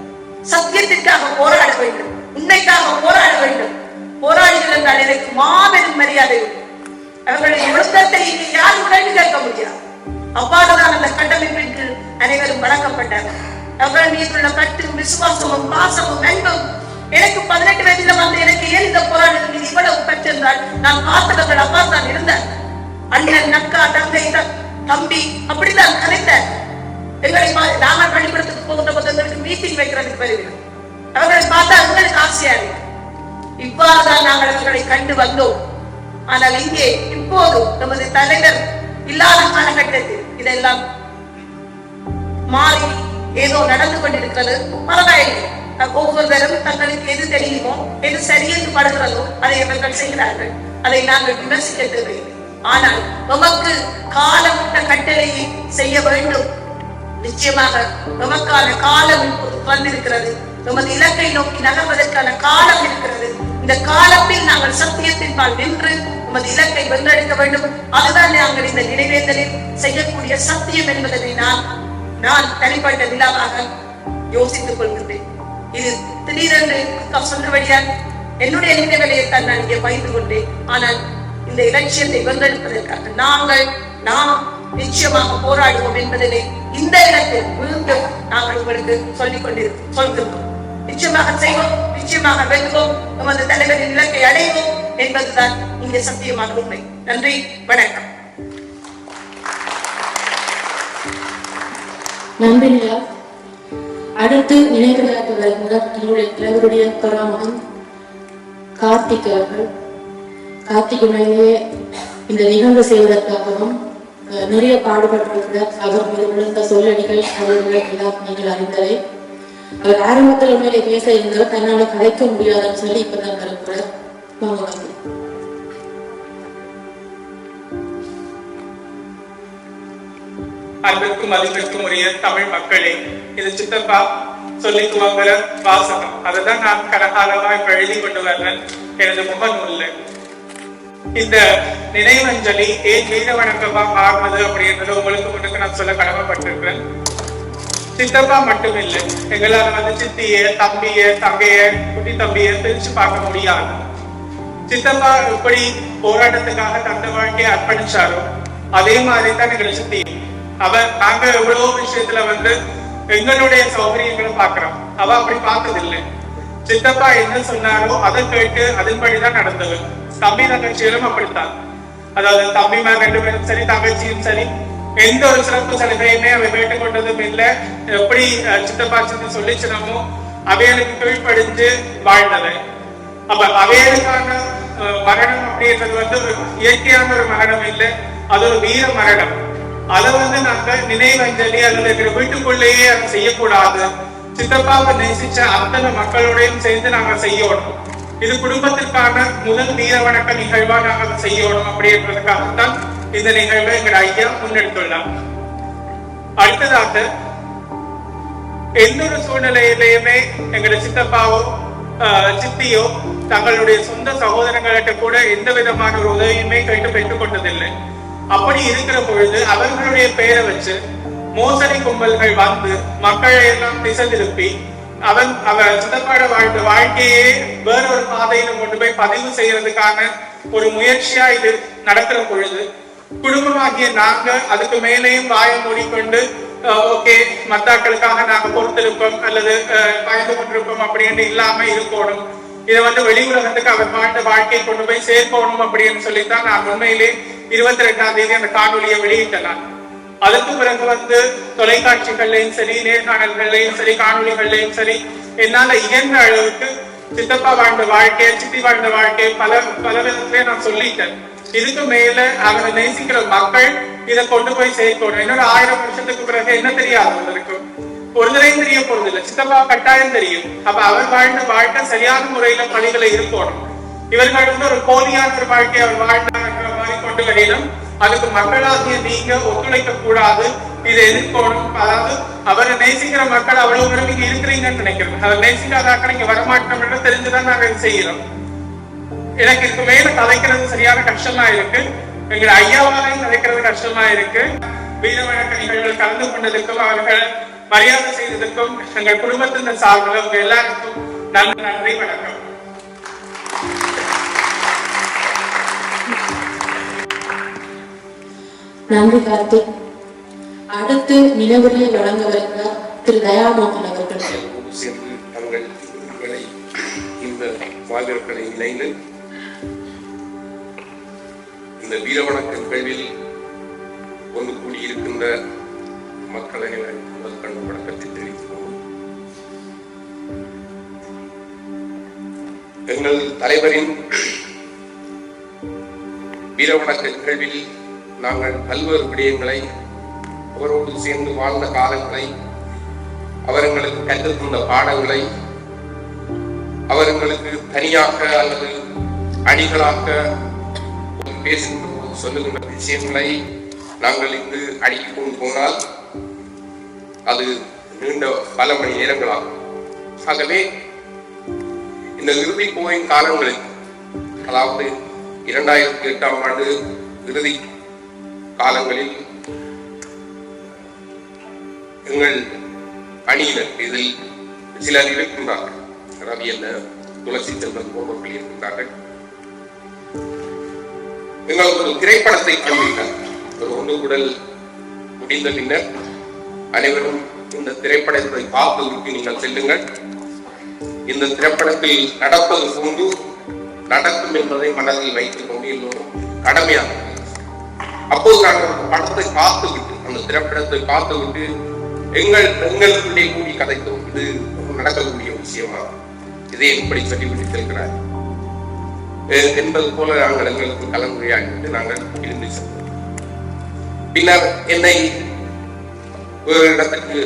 சத்தியத்திற்காக போராட வேண்டும், உண்மைக்காக போராட வேண்டும். போராளிகள் என்றால் எனக்கு மாபெரும் மரியாதை உண்டு. அவர்களுடைய ஒழுக்கத்தை யாரும் கேள்வி கேட்க முடியாது. அவ்வாறுதான் அந்த கட்டமைப்பிற்கு அனைவரும் வழங்கப்பட்டார்கள். அவர்கள் மீதுள்ள பற்றும் விசுவாசமும் பாசமும் அன்பும். எனக்கு 18 வயதுல வந்து எனக்கு ஏன் இந்த போராட்டத்தில் இவ்வளவு பெற்றிருந்தால் நான் பார்த்தவர்கள் அப்பா தான் இருந்தார். அண்ணன், நக்கா, தங்கை, தம்பி அப்படித்தான் கலைத்தார். எங்களை நாங்கள் பள்ளிக்கூடத்துக்கு போகின்ற போது எங்களுக்கு மீட்டிங் வைக்கிறதுக்கு வருகிறோம். அவர்களை பார்த்தா எங்களுக்கு ஆசையா இருக்கு. இவ்வாறுதான் நாங்கள் அவர்களை கண்டு வந்தோம். ஆனால் இங்கே இப்போது நமது தலைவர் இல்லாத காலகட்டத்தில் இதெல்லாம் மாறி ஏதோ நடந்து கொண்டிருக்கிறது. பரவாயில்லை, ஒவ்வொருவரும் தங்களுக்கு எது தெரியுமோ, எது சரியென்று படுகிறதோ அதை அவர்கள் செய்கிறார்கள். அதை நாங்கள் விமர்சிக்க தேவையில்லை. ஆனால் நமக்கு காலமிட்ட கட்டளையை செய்ய வேண்டும். நிச்சயமாக நமக்கான காலம் இப்போது வந்திருக்கிறது. நமது இலக்கை நோக்கி நகர்வதற்கான காலம் இருக்கிறது. இந்த காலத்தில் நாங்கள் சத்தியத்தின் பால் நின்று நமது இலக்கை வென்றெடுக்க வேண்டும். அதுதான் நாங்கள் இந்த நினைவேந்தலில் செய்யக்கூடிய சத்தியம் என்பதை நான் தனிப்பட்ட விழாவாக யோசித்துக் கொள்கின்றேன். இது திடீரென்று சொன்னபடியால் என்னுடைய நினைவுகளைத்தான் நான் இங்கே பகிர்ந்து கொண்டேன். ஆனால் இந்த இலட்சியத்தை வென்றெடுப்பதற்காக நாம் நிச்சயமாக போராடுவோம் என்பதனை இந்த இடத்தில் மீண்டும் நாங்கள் உங்களுக்கு சொல்கின்றோம். நிச்சயமாக செய்வோம், நிச்சயமாக வெல்வோம், நமது தலைவரின் இலக்கை அடைவோம் என்பதுதான் இங்கே சத்தியமான உண்மை. நன்றி, வணக்கம். நன்றி நிலா. அடுத்து நினைவுரையாற்ற வருகிறார் என்னுடைய தலைவருடைய கராமகன் கார்த்திக் அவர்கள். கார்த்திக் உண்மையிலேயே இந்த நிகழ்வு செய்வதற்காகவும் நிறைய பாடுபட்டிருக்கிறார். அவர் மீது விழுந்த சொல்லடிகள் அவர்களை எல்லாம் நீங்கள் அறிந்ததை. அவர் ஆரம்பத்தில் உண்மையிலே பேச இருந்தால் தன்னால் கலைக்க முடியாதுன்னு சொல்லி இப்பதான் வருகிறார். அன்பிற்கும் மதிப்பிற்கும் உரிய தமிழ் மக்களே, இது சித்தப்பா சொல்லி துவங்குற வாசகம். அதுதான் நான் கரகாலமா இப்ப எழுதி கொண்டு வர்றேன் எனது முகநூல்ல. இந்த நினைவஞ்சலி ஏன் வீர வணக்கமா மாறுனது அப்படின்றது உங்களுக்கு முன்னுக்கு நான் சொல்ல கடமைப்பட்டிருக்கிறேன். சித்தப்பா மட்டுமில்லை, எங்களால சித்திய, தம்பிய, தங்கைய, குட்டி தம்பிய பிரிச்சு பார்க்க முடியாது. சித்தப்பா எப்படி போராட்டத்துக்காக தந்த வாழ்க்கையை அர்ப்பணிச்சாரோ அதே மாதிரிதான் எங்களை சித்தி. நாங்க எவ்வளவோ விஷயத்துல எங்களுடைய சௌகரியங்களை பாக்குறோம். அவ அப்படி பார்த்ததில்லை. சித்தப்பா என்ன சொன்னாரோ அதை கேட்டு அதன்படிதான் நடந்தது. தம்பி தங்கச்சியிலும் அப்படித்தான். அதாவது தம்பிமார் 2 பேரும் சரி, தங்கச்சியும் சரி, எந்த ஒரு சிறப்பு சலுகையுமே அவை கேட்டுக்கொண்டதும் இல்லை. எப்படி சித்தப்பா சித்தி சொல்லிச்சினமோ அவைகளுக்கு கீழ்ப்படிஞ்சு வாழ்ந்தது. அப்ப அவைகளுக்கான மரணம் அப்படின்றது ஒரு இயற்கையான ஒரு மரணம் இல்லை, அது ஒரு வீர மரணம். அதை நாங்க நினைவஞ்சலி அல்லது வீட்டுக்குள்ளேயே அதை செய்யக்கூடாது. சித்தப்பாவை நேசிச்ச அத்தனை மக்களோடையும் சேர்ந்து நாங்க செய்யணும். இது குடும்பத்திற்கான முதல் வீர வணக்க நிகழ்வா நாங்க அதை செய்யணும் அப்படின்றதுக்காகத்தான் இந்த நிகழ்வை எங்க ஐயா முன்னெடுத்துள்ளார். அடுத்ததாக எந்த ஒரு சூழ்நிலையிலையுமே எங்களுடைய சித்தப்பாவோ சித்தியோ தங்களுடைய சொந்த சகோதரங்கள்கிட்ட கூட எந்த விதமான ஒரு உதவியுமே கேட்டு பெற்றுக் கொண்டதில்லை. அப்படி இருக்கிற பொழுது அவர்களுடைய பெயரை வச்சு மோசடி கும்பல்கள் மக்களை எல்லாம் திசை திருப்பி அவர் சித்தப்பாட வாழ்ந்த வாழ்க்கையே வேறொரு பாதையில கொண்டு போய் பதிவு செய்யறதுக்கான ஒரு முயற்சியா இது நடக்கிற பொழுது குடும்பமாகிய நாங்க அதுக்கு மேலேயும் வாயை மூடிக்கொண்டு ஓகே மத்தாக்களுக்காக நாங்க பொறுத்திருப்போம் அல்லது பயந்து கொண்டிருப்போம் அப்படின்னு இல்லாம இருக்கணும். இதை வெளி உலகத்துக்கு அவர் வாழ்ந்த வாழ்க்கையை கொண்டு போய் சேர்க்கணும் அப்படின்னு சொல்லித்தான் நான் உண்மையிலே 22ஆம் தேதி அந்த காணொலியை வெளியிட்டேன். அதுக்கு பிறகு தொலைக்காட்சிகள்லையும் சரி, நேர்காணல்கள்லையும் சரி, காணொலிகள்லையும் சரி, என்னால இயன்ற அளவுக்கு சித்தப்பா வாழ்ந்த வாழ்க்கையை, சித்தி வாழ்ந்த வாழ்க்கையை பல விதத்திலே நான் சொல்லிட்டேன். இதுக்கு மேல அவரை நேசிக்கிற மக்கள் இதை கொண்டு போய் சேர்க்கணும். என்னோட 1000 வருஷத்துக்கு பிறகு என்ன தெரியாது இருக்கும், ஒரு தடையும் தெரிய போறது இல்லை. சித்தப்பா கட்டாயம் தெரியும். அப்ப அவர் வாழ்ந்த வாழ்க்கை சரியான முறையில பணிகளை இருக்கணும். இவர்கள் ஒரு போலியான ஒரு வாழ்க்கையை அவர் வாழ்ந்தாங்கிற மாதிரி கொண்டு வரையிலும் அதுக்கு மக்களாகிய நீங்க ஒத்துழைக்க கூடாது, இதை எதிர்க்கணும். அதாவது அவரை நேசிக்கிற மக்கள் அவ்வளவு தூரம் நீங்க இருக்கிறீங்கன்னு நினைக்கிறேன். அவர் நேசிக்காதாக்க நீங்க வரமாட்டோம் தெரிஞ்சுதான் நாங்க செய்யறோம். எனக்கு இதுக்கு மேல கதைக்கிறது சரியான கஷ்டமா இருக்கு. எங்கள் ஐயாவாலையும் நினைக்கிறது கஷ்டமா இருக்கு. வீர வணக்க நிகழ்வுகள் கலந்து கொண்டதற்கும் அவர்கள் மரியாதை செய்ததற்கும் எங்கள் குடும்பத்தின் சார்பில் உங்க எல்லாருக்கும் நன்றி, வணக்கம். நன்றி கார்த்திக். அடுத்து நினைவுரையை வழங்க வருகிறார் திரு தயாமோகன் அவர்கள். சென்று தங்கள் இந்த வாழ்விற்களை இணைந்து இந்த வீரவணக்க நிகழ்வில் ஒன்று கூடியிருக்கின்ற மக்கள் அனைவரும் முதல் கண்டு வணக்கத்தை தெரிவித்துள்ளோம். எங்கள் தலைவரின் வீரவணக்க நிகழ்வில் நாங்கள் பல்வேறு விடயங்களை, அவரோடு சேர்ந்து வாழ்ந்த காலங்களை, அவர்களுக்கு கற்றுத்தந்த பாடங்களை, அவர்களுக்கு தனியாக அல்லது அணிகளாக பேசுகின்ற போது சொல்லுகின்ற விஷயங்களை நாங்கள் இங்கு அடுக்கிக் கொண்டு போனால் அது நீண்ட பல மணி நேரங்களாகும். ஆகவே இந்த இறுதி போயின் காலங்களில், அதாவது 2008ஆம் ஆண்டு இறுதி காலங்களில் எங்கள் அணியினர் இதில் சிலர் இருக்கின்றார்கள். ரவி அல்ல, துளசி செல்வன் போன்றவர்கள் இருக்கின்றார்கள். எங்களுக்கு ஒரு திரைப்படத்தை காண்பித்தார். ஒரு ஒன்றுகூடல் முடிந்த பின்னர் அனைவரும் இந்த திரைப்படத்தை பார்ப்பதற்கு நீங்கள் செல்லுங்கள். இந்த திரைப்படத்தில் நடப்பது போன்று நடக்கும் என்பதை மனதில் வைத்துக் கொண்டு எல்லோரும் கடமையாக. அப்போது நாங்கள் படத்தை பார்த்துவிட்டு, அந்த திரைப்படத்தை பார்த்துவிட்டு எங்களுக்குள்ளே கூடி கதைத்தோம். இது நடக்கக்கூடிய விஷயமா, இதை எப்படி சொல்லிவிட்டு செல்கிறார் என்பது போல நாங்கள் எங்களுக்கு கலந்துரையாடிவிட்டு நாங்கள் இருந்து சென்றோம். பின்னர் என்னை ஒரு இடத்துக்கு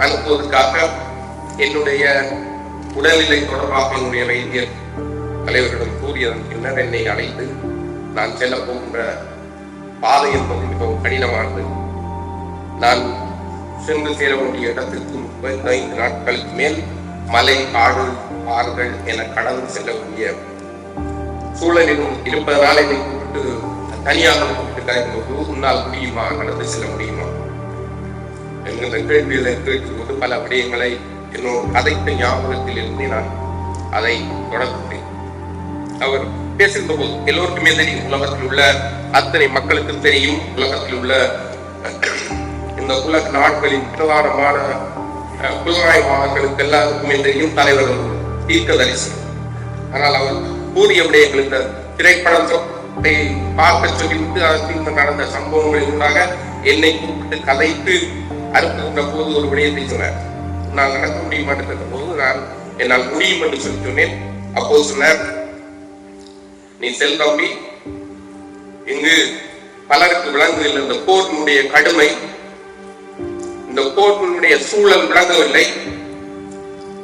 அனுப்புவதற்காக என்னுடைய உடல்நிலை தொடர்பாக என்னுடைய வைத்தியர் தலைவரிடம் கூறியதன் பின்னர் என்னை அழைத்து, நான் செல்ல போகின்ற பாதை என்பது மிகவும் கடினமானது, நான் சென்று சேர வேண்டிய இடத்திற்கு 35 நாட்களுக்கு மேல் மலை, காடு, ஆறுகள் என கடந்து செல்லக்கூடிய சூழலிலும் இருப்பதனால் என்னை கூப்பிட்டு தனியாக கூப்பிட்டு கலைக்கும்போது, உன்னால் முடியுமா, நடந்து செல்ல முடியுமா என்கிற கேள்விகளை கேட்கும்போது பல விடயங்களை என்னோட கதைத்த ஞாபகத்தில் இருந்து நான் அதை தொடர்ந்தேன். அவர் பேசுகின்ற போது எல்லோருக்குமே தெரியும், உலகத்தில் உள்ள அத்தனை மக்களுக்கும் தெரியும், உலகத்தில் உள்ள இந்த உலக நாட்களின் பிரதானமான புலனாய்வாளர்களுக்கு எல்லாருக்குமே தெரியும் தலைவர்கள் தீர்க்கதரிசி. ஆனால் அவர் கூறிய விடயங்கள் இந்த திரைப்படத்தை பார்க்க சொல்லிவிட்டு அதற்கு நடந்த சம்பவங்களில் உண்டாக என்னை கூப்பிட்டு கதைத்து அறுப்புகின்ற போது ஒரு விடயத்தை சொன்னார். நான் நடக்க முடியும் என்ற போது நான் என்னால் முடியும் என்று சொல்லி சொன்னேன். அப்போது சொன்னார், நீ செல் தம்பி, இங்கு பலருக்கு விளங்குகின்ற இந்த போரினுடைய கடுமை, இந்த போரினுடைய சூழல் விளங்கவில்லை.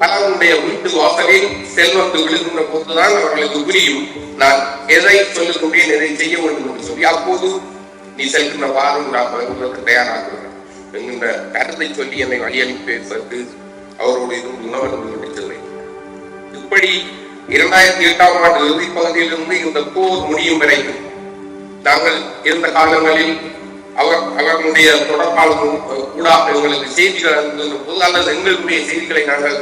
பலருடைய வீட்டு வாசலில் செல்வத்து விழுகின்ற போதுதான் அவர்களுக்கு புரியும் நான் எதை சொல்லுகின்றேன், எதை செய்ய வேண்டும் என்று சொல்லி. அப்போது நீ செல்கின்ற வாரம் நான் வழங்குவதற்கு தயாராகிறேன் என்கின்ற கருத்தை சொல்லி என்னை வழி அனுப்பி பேசுவதற்கு அவரோடு இருந்து உணவர்கள் செல்வேன். இப்படி 2008ஆம் ஆண்டு இறுதி பகுதியிலிருந்து இந்த போர் முடியும் வரைக்கும் நாங்கள் இருந்த காலங்களில் அவர்களுடைய தொடர்பாளர்கள் ஊடாக எங்களுக்கு செய்திகள் அனுப்புகின்ற போது அல்லது எங்களுடைய செய்திகளை நாங்கள்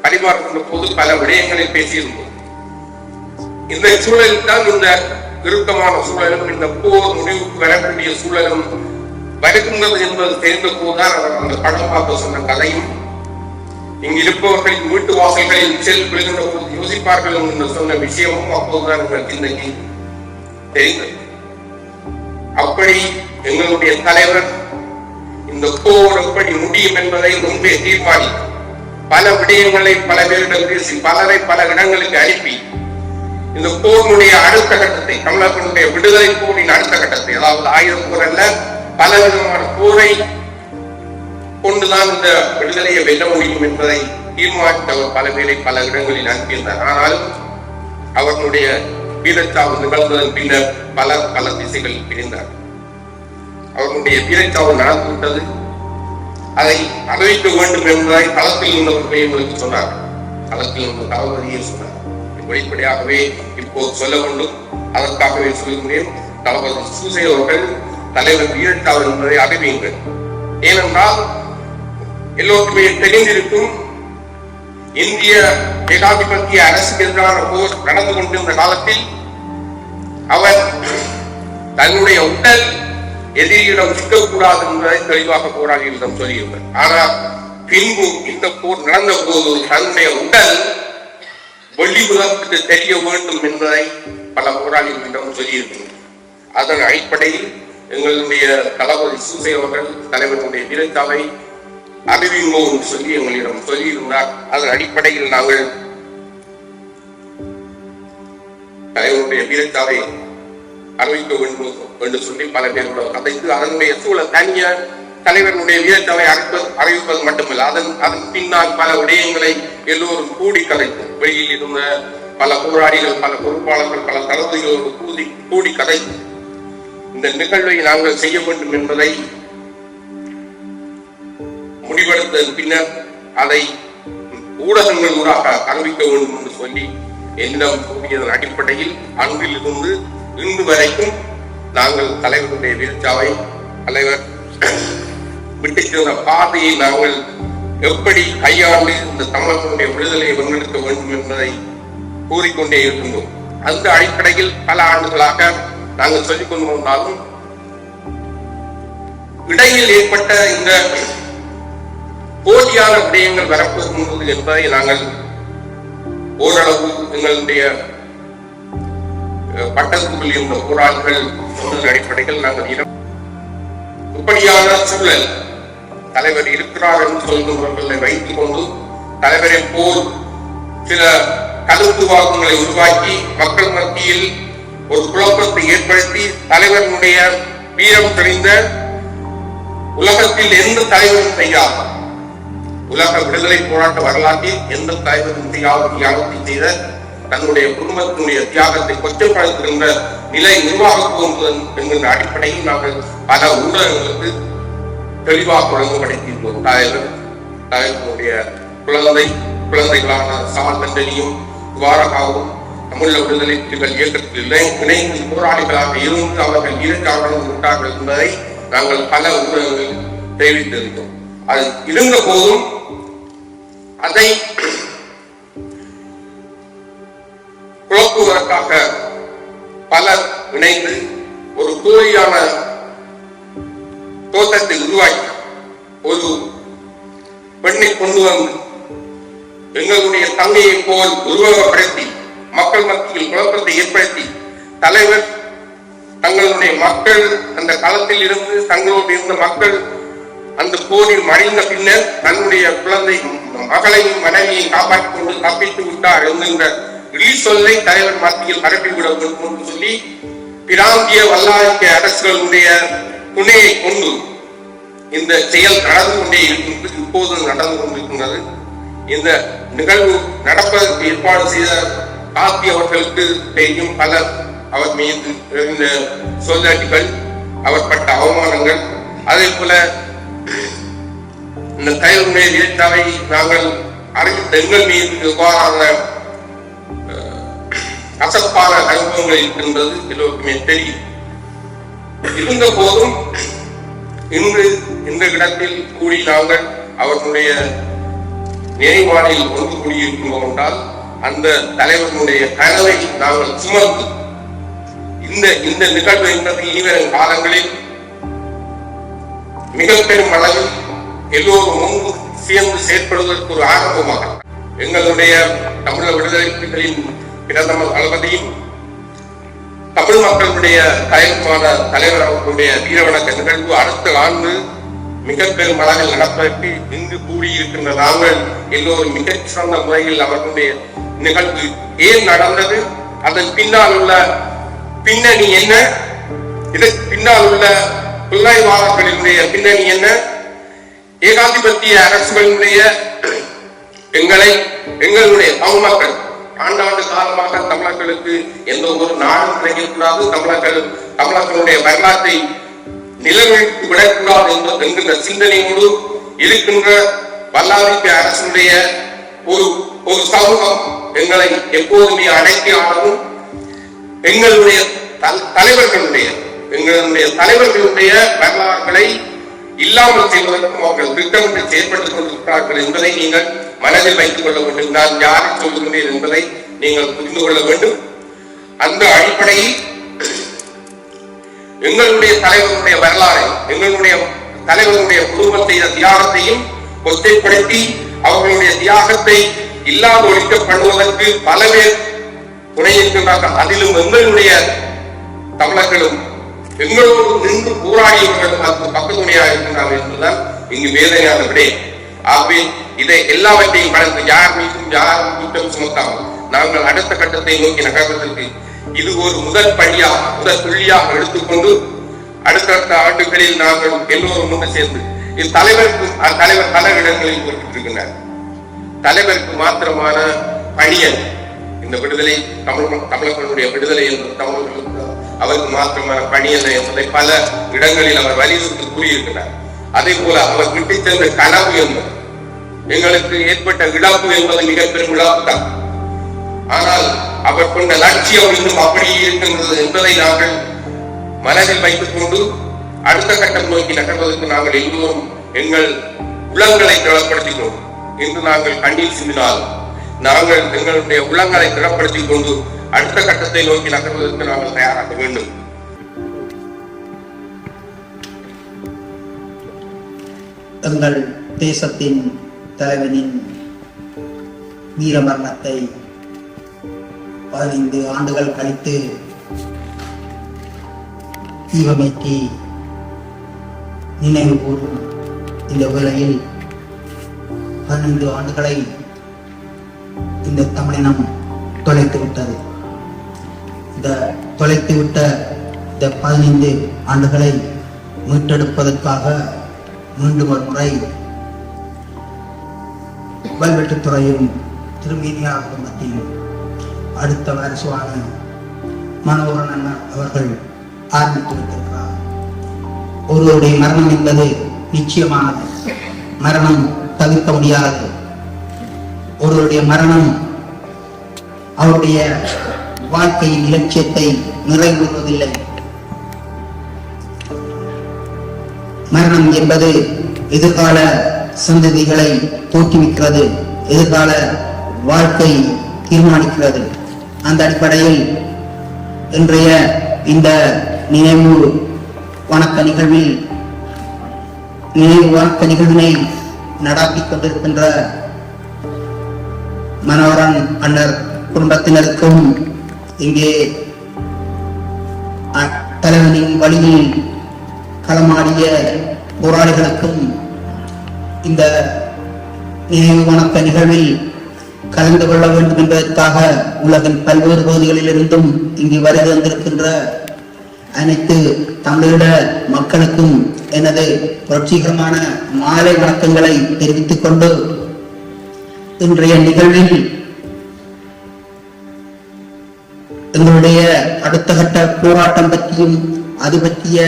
பரிமாறுகின்ற போது பல விடயங்களை பேசியிருந்தோம். இந்த சூழலில் தான் இந்த இறுக்கமான சூழலும் இந்த போர் முடிவுக்கு வரக்கூடிய சூழலும் வருகின்றது என்பது தெரிந்த போதுதான் அந்த படம் பார்க்க சொன்ன கதையும், இங்கு இருப்பவர்களின் வீட்டு வாசல்களில் செல் விழுகின்ற போது யோசிப்பார்கள் என்று சொன்ன விஷயமும் அப்போதுதான் எங்களுக்கு இன்னைக்கு தெரிந்தது. அப்படி எங்களுடைய தலைவர் இந்த போர் எப்படி முடியும் என்பதை முன்பே தீர்மானித்தார். பல விடயங்களை பல பேரிடம் பேசி பலரை பல இடங்களுக்கு அனுப்பி இந்த போருடைய அடுத்த கட்டத்தை, தமிழர்களுடைய விடுதலை போரின் அடுத்த கட்டத்தை, அதாவது 1000 போர் அல்ல, பல விதமான போரை கொண்டுதான் இந்த விடுதலையை வெல்ல முடியும் என்பதை தீர்மானித்தவர் பல பேரை பல இடங்களில் அனுப்பியிருந்தார். ஆனால் அவர்களுடைய வீரச்சாவு நிகழ்ந்ததன் பின்னர் பல திசைகளில் பிரிந்தார். அவர்களுடைய வீரச்சாவு நடந்துவிட்டது, அதை அறிவிக்க வேண்டும் என்பதை களத்தில் இருந்தவர்கள் எங்களுக்கு சொன்னார். களத்தில் இருந்த தளபதியை சொன்னார். வெளிப்படையாகவே இப்போது சொல்ல வேண்டும், அதற்காகவே சொல்லுகிறேன். தளபதி சூசை அவர்கள் தலைவர் வீரட்டாவர் என்பதை அறிவீங்கள். ஏனென்றால் எல்லோருக்குமே தெரிந்திருக்கும், இந்திய ஏகாதிபத்திய அரசுக்கு எதிரான போர் நடந்து கொண்டிருந்த காலத்தில் அவர் தன்னுடைய உடல் எதிரியிடம் சிக்கக்கூடாது என்பதை தெளிவாக போராளிகளிடம் சொல்லியிருந்தார். ஆனால் பின்பு இந்த போர் நடந்த போது தன்னுடைய உடல் வெளியுலகத்துக்கு தெரிய வேண்டும் என்பதை பல போராளிகளிடம் சொல்லியிருக்கிறார். அதன் அடிப்படையில் எங்களுடைய தளபதி சூசை அவர்கள் தலைவருடைய வீரச்சாவை அறிவிங்கோ என்று சொல்லி எங்களிடம் சொல்லியிருந்தார். அதன் அடிப்படையில் நாங்கள் தலைவருடைய வீரச்சாவை அறிவிக்க வேண்டும் என்று சொல்லி பல பேரோட கதைத்து அதனுடைய சூழல் தனிய தலைவருடைய வீரச்சாவை அறிவிப்பது மட்டுமல்ல, அதன் பின்னால் பல விடயங்களை எல்லோரும் கூடி கதைத்து வெளியில் இருந்த பல போராளிகள், பல பொறுப்பாளர்கள், பல தளபதிகளோடு கூடி கதைத்து இந்த நிகழ்வை நாங்கள் செய்ய வேண்டும் என்பதை முடிவெடுத்த பின்னர் அதை ஊடகங்கள் ஊடாக அறிவிக்க வேண்டும் என்று சொல்லி என்னிடம் கூறியதன் அடிப்படையில் அன்றிலிருந்து இன்று வரைக்கும் நாங்கள் தலைவருடைய வீரச்சாவை தலைவர் விட்டுச்சிருந்த பாதையை நாங்கள் எப்படி கையாண்டு இந்த தமிழர்களுடைய விடுதலையை வென்றெடுக்க வேண்டும் என்பதை கூறிக்கொண்டே இருக்கின்றோம். அந்த அடிப்படையில் பல ஆண்டுகளாக நாங்கள் சொல்லிக் கொண்டு வந்தாலும் இடையில் ஏற்பட்ட இந்த போலியான விடயங்கள் வரப்போகின்றது என்பதை நாங்கள் ஓரளவு எங்களுடைய பட்டத்துக்குள் இருந்த போராளிகள் சொன்ன அடிப்படையில் நாங்கள் இப்படியான சூழல் தலைவர் இருக்கிறார் என்று சொல்கின்றவர்களை வைத்துக் கொண்டு தலைவரை போல் சில கருத்து வாக்குகளை உருவாக்கி மக்கள் மத்தியில் ஒரு குழப்பத்தை ஏற்படுத்தி தலைவர்களுடைய வீரம் தெரிந்த உலகத்தில் எந்த தலைவரும் செய்யாத உலக விடுதலை போராட்ட வரலாற்றில் எந்த தலைவரும் செய்யாத தியாகத்தை செய்த தன்னுடைய குடும்பத்தினுடைய தியாகத்தை கொச்சப்படுத்துகின்ற நிலை நிர்வாகத்துவம் என்கின்ற அடிப்படையில் நாங்கள் பல ஊடகங்களுக்கு தெளிவாக ஒழுங்குபடுத்தியிருந்தோம். தலைவர்களுடைய குழந்தைகளான சால்தண்டனியும் துவாரகாவும் தமிழ் விடுதலை புலிகள் இயக்கத்தில் இணைந்து போராளிகளாக இருந்து அவர்கள் ஈழச்சாவணம் விட்டார்கள் என்பதை நாங்கள் பல ஊடகங்கள் தெரிவித்திருந்தோம். அது இருந்த போதும் அதை குழப்புவதற்காக பலர் இணைந்து ஒரு போலியான தோற்றத்தை உருவாக்கி ஒரு பெண்ணை கொண்டு வந்து எங்களுடைய தங்கையை போல் உருவகப்படுத்தி மக்கள் மத்தியில் குழப்பத்தை ஏற்படுத்தி தலைவர் தங்களுடைய மக்கள் அந்த காலத்தில் இருந்து தங்களோடு இருந்த மக்கள் அந்த போரில் மறைந்த பின்னர் தன்னுடைய குழந்தை மகளையும் மனைவியையும் காப்பாற்றிக் கொண்டு தப்பித்து விட்டார் என்கின்ற சொல்லை தலைவர் மத்தியில் பரப்பிவிட வேண்டும் என்று சொல்லி பிராந்திய வல்லாதிக்க அரசுகளுடைய துணையை கொண்டு இந்த செயல் நடந்து கொண்டே இருக்கின்றது. இப்போது நடந்து கொண்டிருக்கின்றது. இந்த நிகழ்வு நடப்பதற்கு ஏற்பாடு செய்த காப்பி அவர்களுக்கு தெரியும். பலர் அவர் மீது இருந்த சொல்லாட்டிகள், அவர் பட்ட அவமானங்கள், அதே போல இந்த தலைவருடைய வீரச்சாவை நாங்கள் அறிவித்த எங்கள் மீது எவ்வாறான அசப்பான அனுபவங்கள் இருக்கின்றது எல்லோருக்குமே தெரியும். இருந்த போதும் இன்று இந்த இடத்தில் கூடி நாங்கள் அவர்களுடைய நினைவாளில் ஒன்று கூடியிருக்கிறோம் என்றால் அந்த தலைவர்களுடைய கனவை நாங்கள் சுமந்து இந்த நிகழ்வு என்பது இனிவரும் காலங்களில் மிக பெரும் அளவில் எல்லோரும் முன்பு சேர்ந்து செயற்படுவதற்கு ஒரு ஆரம்பமாக எங்களுடைய தமிழக விடுதலை புலிகளின் பிரதம தளபதியும் தமிழ் மக்களுடைய தயக்கமான தலைவர் அவர்களுடைய வீரவணக்க நிகழ்வு அடுத்த ஆண்டு மிக பெரும் அளவில் நடப்பதற்கு இங்கு கூடியிருக்கின்ற நாங்கள் எல்லோரும் மிகச் சிறந்த முறையில் அவர்களுடைய நிகழ்வு ஏன் நடந்தது, அதன் பின்னால் உள்ள பின்னணி என்ன, இதற்கு பின்னால் உள்ள கொள்ளைவாளர்களினுடைய பின்னணி என்ன, ஏகாதிபத்திய அரசுகளுடைய எங்களுடைய தமிழ் மக்கள் ஆண்டாண்டு காலமாக தமிழர்களுக்கு எந்த ஒரு நாடும் கிடைக்கக்கூடாது, தமிழர்களுடைய வரலாற்றை நிலைநிறுத்தி விடக்கூடாது என்கின்ற சிந்தனையோடு இருக்கின்ற வல்லாதிக்க அரசுடைய ஒரு சமூகம் எங்களை எப்போதுமே அடக்கி ஆளவும் எங்களுடைய தலைவர்களுடைய எங்களுடைய தலைவர்களுடைய வரலாறுகளை இல்லாமல் செய்வதற்கும் அவர்கள் திட்டமிட்டு செயற்பட்டுக் கொண்டிருக்கிறார்கள் என்பதை நீங்கள் மனதில் வைத்துக் கொள்ள வேண்டும். நான் யாரை சொல்லுகிறேன் என்பதை நீங்கள் புரிந்து கொள்ள வேண்டும். அந்த அடிப்படையில் எங்களுடைய தலைவருடைய வரலாறை, எங்களுடைய தலைவருடைய குடும்பம் செய்த தியாகத்தையும் கொச்சைப்படுத்தி அவர்களுடைய தியாகத்தை இல்லாமல் ஒழிக்கப்படுவதற்கு பல பேர் துணை இருக்கின்றார்கள். அதிலும் எங்களுடைய தமிழர்களும் எங்களோடு நின்று போராடியவர்களும் பக்க துணையாக இருக்கின்றார்கள் என்பதுதான் இங்கு வேதனையான விடை. ஆகவே இதை எல்லாவற்றையும் கடந்து யார் மீதும் யாரும் குற்றம் சுமத்தாமல் நாங்கள் அடுத்த கட்டத்தை நோக்கி நகர்வதற்கு இது ஒரு முதல் படியாக, முதல் புள்ளியாக எடுத்துக்கொண்டு அடுத்தடுத்த ஆண்டுகளில் நாங்கள் எல்லோரும் ஒன்று சேர்ந்து தலைவருக்கும் தலைவர் பல இடங்களில் குறிப்பிட்டிருக்கின்றார். தலைவருக்கு மாத்திரமான பணியல் இந்த விடுதலை, தமிழர்களுடைய விடுதலை என்பது தமிழர்களுக்கு அவருக்கு மாத்திரமான பணியல்ல என்பதை பல இடங்களில் அவர் வலியுறுத்தி கூறியிருக்கிறார். அதே போல அவர் விட்டு சென்ற கனவு என்பது எங்களுக்கு ஏற்பட்ட இழப்பு என்பது மிக பெரும் இழப்பு தான். ஆனால் அவர் கொண்ட லட்சியம் இன்னும் அப்படியே இருக்கின்றது என்பதை நாங்கள் மனதில் வைத்துக் கொண்டு அடுத்த கட்டம் நோக்கி நகர்வதற்கு நாங்கள் எல்லோரும் எங்கள் உள்ளங்களை திடப்படுத்திக் கொண்டு இன்று நாங்கள் கண்ணீர் சிந்தினால் நாங்கள் எங்களுடைய உள்ளங்களை திடப்படுத்திக் கொண்டு அடுத்த கட்டத்தை நோக்கி நகர்வதற்கு நாங்கள் தயாராக வேண்டும். எங்கள் தேசத்தின் தலைவனின் வீரமரணத்தை 15 ஆண்டுகள் கழித்து தீபமேற்றி நினைவு கூறும் இந்த வேளையில் 15 ஆண்டுகளை இந்த தமிழினம் தொலைத்துவிட்டது. இந்த தொலைத்துவிட்ட இந்த 15 ஆண்டுகளை மீட்டெடுப்பதற்காக மீண்டும் ஒரு முறை வல்வெட்டுத்துறையும் திருமீனியார் குடும்பத்தையும் அடுத்த வாரிசுவான மனோகரன் அவர்கள் ஆரம்பித்து வைத்திருக்கிறார். ஒருவருடைய மரணம் என்பது நிச்சயமானது, மரணம் தவிர்க்க முடியாது. ஒருவருடைய மரணம் அவருடைய வாழ்க்கையின் இலட்சியத்தை நிறைவேறுவதில்லை. மரணம் என்பது எதிர்கால சந்ததிகளை தோற்றுவிக்கிறது, எதிர்கால வாழ்க்கை தீர்மானிக்கிறது. அந்த அடிப்படையில் இன்றைய இந்த நினைவு வணக்க நிகழ்வினை நடாத்திக் கொண்டிருக்கின்ற மனோகரன் அண்ணர் குடும்பத்தினருக்கும் இங்கே தலைவனின் வழியில் களமாடிய போராளிகளுக்கும் இந்த நினைவு வணக்க நிகழ்வில் கலந்து கொள்ள வேண்டும் என்பதற்காக உலகின் பல்வேறு பகுதிகளில் இருந்தும் இங்கு வருகை வந்திருக்கின்ற அனைத்து தமிழீழ மக்களுக்கும் எனது புரட்சிகரமான மாலை வணக்கங்களை தெரிவித்துக் கொண்டு இன்றைய நிகழ்வில் எங்களுடைய அடுத்த கட்ட போராட்டம் பற்றியும் அது பற்றிய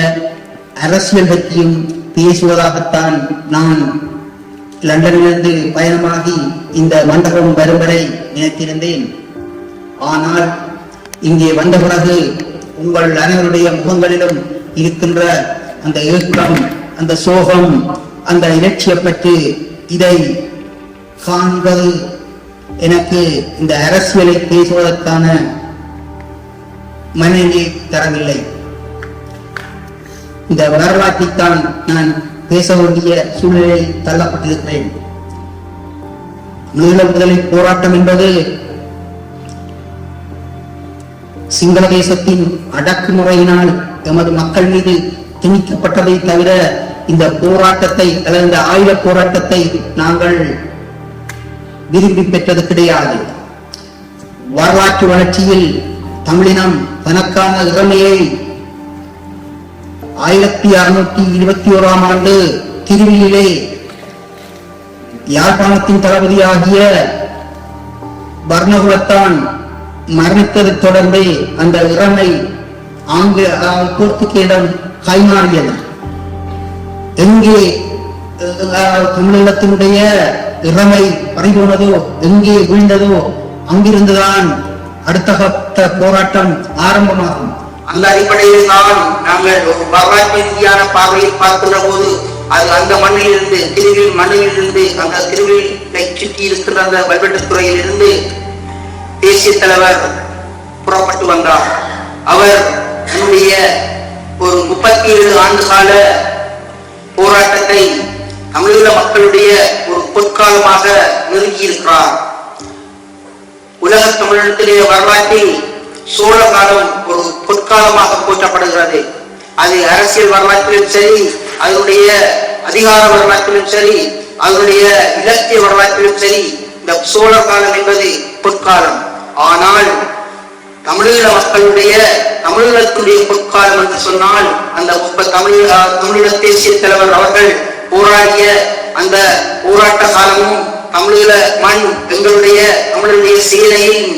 அரசியல் பற்றியும் பேசுவதாகத்தான் நான் லண்டனிலிருந்து பயணமாகி இந்த மண்டபம் வரும் வரை நினைத்திருந்தேன். ஆனால் இங்கே வந்த பிறகு உங்கள் அனைவருடைய முகங்களிலும் இருக்கின்ற அந்த ஏக்கம், அந்த சோகம், அந்த இலட்சிய பற்றி இதை காண்பது எனக்கு இந்த அரசியலை பேசுவதற்கான மனநிலை தரவில்லை. இந்த வரலாற்றைத்தான் நான் பேச வேண்டிய சூழ்நிலையில் தள்ளப்பட்டிருக்கிறேன். ஈழ விடுதலை போராட்டம் என்பது சிங்கள தேசத்தின் அடக்குமுறையினால் எமது மக்கள் மீது திணிக்கப்பட்டதை தவிர இந்த போராட்டத்தை அல்லது இந்த ஆயுத போராட்டத்தை நாங்கள் விரும்பி பெற்றது கிடையாது. வரலாற்று வளர்ச்சியில் தமிழினம் தனக்கான இறமையை 1621ஆம் ஆண்டு திருவிழிலே யாழ்ப்பாணத்தின் தளபதியாகிய பர்ணகுலத்தான் மரணித்ததைத் தொடர்ந்தே அந்த இறமை போர்த்துகேயிடம் கைமாறியது. எங்கே தமிழகத்தினுடைய இறமை பறிபோனதோ, எங்கே வீழ்ந்ததோ அங்கிருந்துதான் அடுத்த கட்ட போராட்டம் ஆரம்பமாகும். அந்த அடிப்படையில் தான் நாங்கள் ஒரு வரலாற்று ரீதியான பார்வையில் பார்க்கின்ற போது அது அந்த மண்ணிலிருந்து திருவில் மண்ணிலிருந்து அந்த திருவிழை சுற்றி இருக்கின்ற அந்த வல்வெட்டுத்துறையில் இருந்து தேசிய தலைவர் புறப்பட்டு வந்தார். அவர் தன்னுடைய ஒரு 37 ஆண்டு கால போராட்டத்தை தமிழீழ மக்களுடைய ஒரு பொற்காலமாக நிறுத்தியிருக்கிறார். உலக தமிழகத்திலே வரலாற்றில் சோழ காலம் ஒரு பொற்காலமாக போற்றப்படுகிறது. அது அரசியல் வரலாற்றிலும் சரி, அதனுடைய அதிகார வரலாற்றிலும் சரி, அதனுடைய இலக்கிய வரலாற்றிலும் சரி, இந்த சோழ காலம் என்பது பொற்காலம். ஆனால் தமிழீழ மக்களுடைய தமிழீழத்துடைய பொற்காலம் என்று சொன்னால் அந்த தமிழீழ தேசிய தலைவர் அவர்கள் போராடிய அந்த போராட்ட காலமும் தமிழீழ மண் எங்களுடைய தமிழுடைய சேனையின்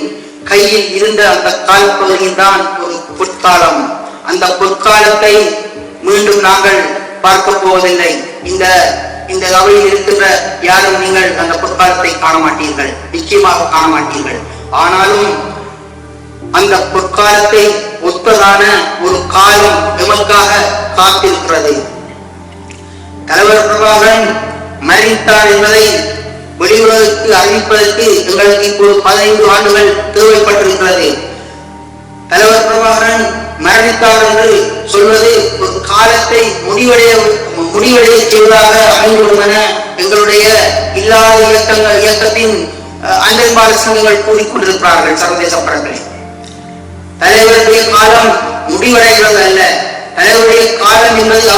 கையில் இருந்த அந்த காலப்பகுதியில் தான் ஒரு பொற்காலம். அந்த பொற்காலத்தை மீண்டும் நாங்கள் பார்க்க போவதில்லை. இந்த அவையில் இருக்கின்ற யாரும் நீங்கள் அந்த பொற்காலத்தை காண மாட்டீர்கள், நிச்சயமாக காண மாட்டீர்கள். ஆனாலும் அந்த பொற்காலத்தை ஒத்ததான ஒரு காலம் எமக்காக காத்திருக்கிறது. தலைவர் பிரபாகரன் மரணித்தார் என்பதை வெளியுறவுக்கு அறிவிப்பதற்கு எங்களுக்கு இப்போது 15 ஆண்டுகள் தேவைப்பட்டிருக்கிறது. தலைவர் பிரபாகரன் மரணித்தார் என்று சொல்வது ஒரு காலத்தை முடிவடைய செய்வதாக அமைந்துவிடும் என எங்களுடைய இல்லாத இயக்கத்தின் அண்டன்பால சங்கங்கள் கூறிக்கொண்டிருக்கிறார்கள். சர்வதேச படங்களில் தலைவருடைய காலம் முடிவடைகிறது அல்ல. தலைவருடைய காலம் என்பது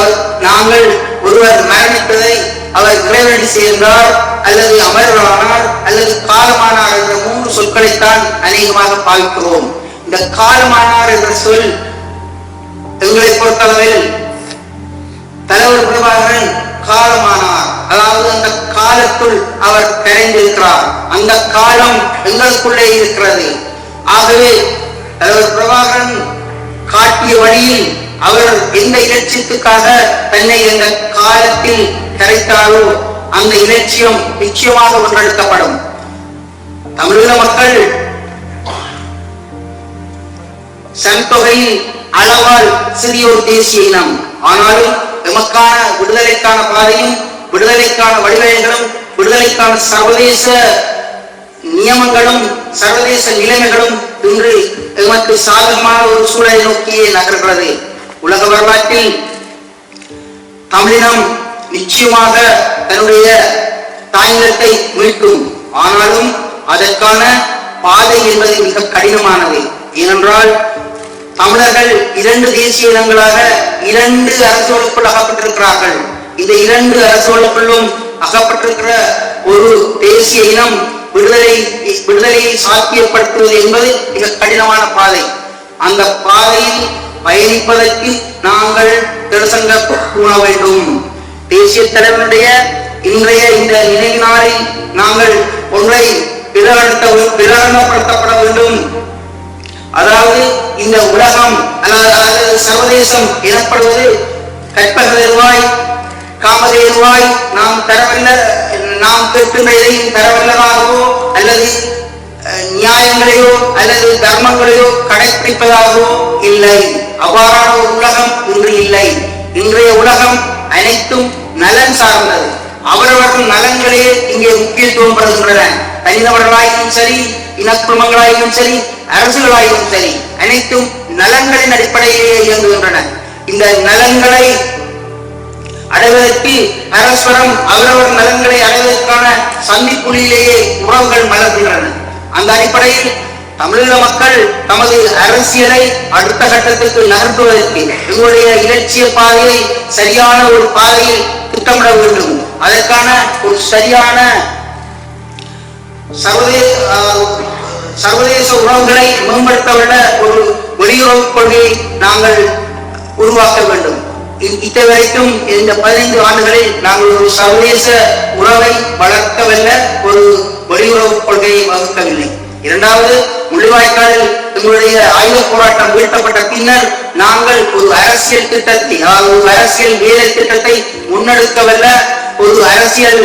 நாங்கள் ஒருவர் மரணித்ததை அவர் இறைவனடி சேர்ந்தார் அல்லது அமரரானார் அல்லது காலமானார் என்ற 3 சொற்களைத்தான் அநேகமாக பாவிக்கிறோம். இந்த காலமானார் என்ற சொல் எங்களை பொறுத்தளவில் தலைவர் பிரபாகரன் காலமானார், அதாவது அந்த காலத்துள் அவர் கரைந்திருக்கிறார். அந்த காலம் எங்களுக்குள்ளே இருக்கிறது. ஆகவே தலைவர் பிரபாகரன் காட்டிய வழியில் அவர் எந்த இலட்சியத்துக்காக தன்னை இந்த காலத்தில் கரைத்தாரோ அந்த இலட்சியம் நிச்சயமாக ஒன்றெடுக்கப்படும். தமிழீழ மக்கள் சன்தொகையில் அளவால் சிறிய ஒரு தேசிய இனம். ஆனாலும் எமக்கான விடுதலைக்கான பாதையும் விடுதலைக்கான வடிவங்களும் விடுதலைக்கான சர்வதேச நியமங்களும் சர்வதேச நிலைமைகளும் இன்று எமக்கு சாதகமான ஒரு சூழலை நோக்கியே நகர்கிறது. உலக வரலாற்றில் தமிழினம் நிச்சயமாக தன்னுடைய தாய்நிலத்தை மீட்கும். ஆனாலும் அதற்கான பாதை என்பது மிக கடினமானது. ஏனென்றால் தமிழர்கள் 2 தேசிய இனங்களாக 2 அரசுகளுக்குள் அகப்பட்டிருக்கிறார்கள். இந்த 2 அரசுகளுக்குள்ளும் அகப்பட்டிருக்கிற ஒரு தேசிய இனம் விடுதலையை சாத்தியப்படுத்துவது என்பது மிக கடினமான பாதை. அந்த பாதையில் பயணிப்பதற்கு நாங்கள் திருசங்க கூற வேண்டும். தேசிய தலைவனுடைய இன்றைய இந்த நினைவு நாளில் நாங்கள் ஒன்றை பிரகடனப்படுத்தப்பட வேண்டும். அதாவது இந்த உலகம் அதாவது சர்வதேசம் எனப்படுவது கற்பகதேர்வாய் காமதேர்வாய் நாம் கேட்கின்ற எதையும் தரவல்லதாகவோ அல்லது நியாயங்களையோ அல்லது தர்மங்களையோ கடைபிடிப்பதாகவோ இல்லை. அவ்வாறான ஒரு உலகம் இன்று இல்லை. இன்றைய உலகம் அனைத்தும் நலன் சார்ந்தது. அவரவர்கள் நலன்களே இங்கே முக்கியத்துவம் பெறுகின்றன. தனிநபர்களாயினும் சரி, இனக்குழுமங்களாயினும் சரி, அரசுகளாயினும் சரி, அனைத்தும் நலன்களின் அடிப்படையிலே இயங்குகின்றன. இந்த நலன்களை அடைவதற்கு பரஸ்பரம் அவரவர் நலன்களை அடைவதற்கான சந்திப்புள்ளிலேயே உறவுகள் மலர்கின்றன. அந்த அடிப்படையில் தமிழீழ மக்கள் தமது அரசியலை அடுத்த கட்டத்திற்கு நகர்த்துவதற்கு எங்களுடைய இலட்சிய பாதையை சரியான ஒரு பாதையில் திட்டமிட வேண்டும். அதற்கான ஒரு சரியான சர்வதேச உறவுகளை மேம்படுத்தவுள்ள ஒரு வெளியுறவு கொள்கையை நாங்கள் உருவாக்க வேண்டும். இதுவரைக்கும் இந்த 15 ஆண்டுகளில் நாங்கள் ஒரு சர்வதேச உறவை வளர்க்கவல்ல ஒரு வெளியுறவு கொள்கையை வகுக்கவில்லை. இரண்டாவது, முள்ளிவாய்க்காலில் எங்களுடைய ஆயுத போராட்டம் வீழ்த்தப்பட்ட பின்னர் நாங்கள் ஒரு அரசியல் திட்டத்தை ஒரு அரசியல் வேலை திட்டத்தை முன்னெடுக்கவல்ல ஒரு அரசியல்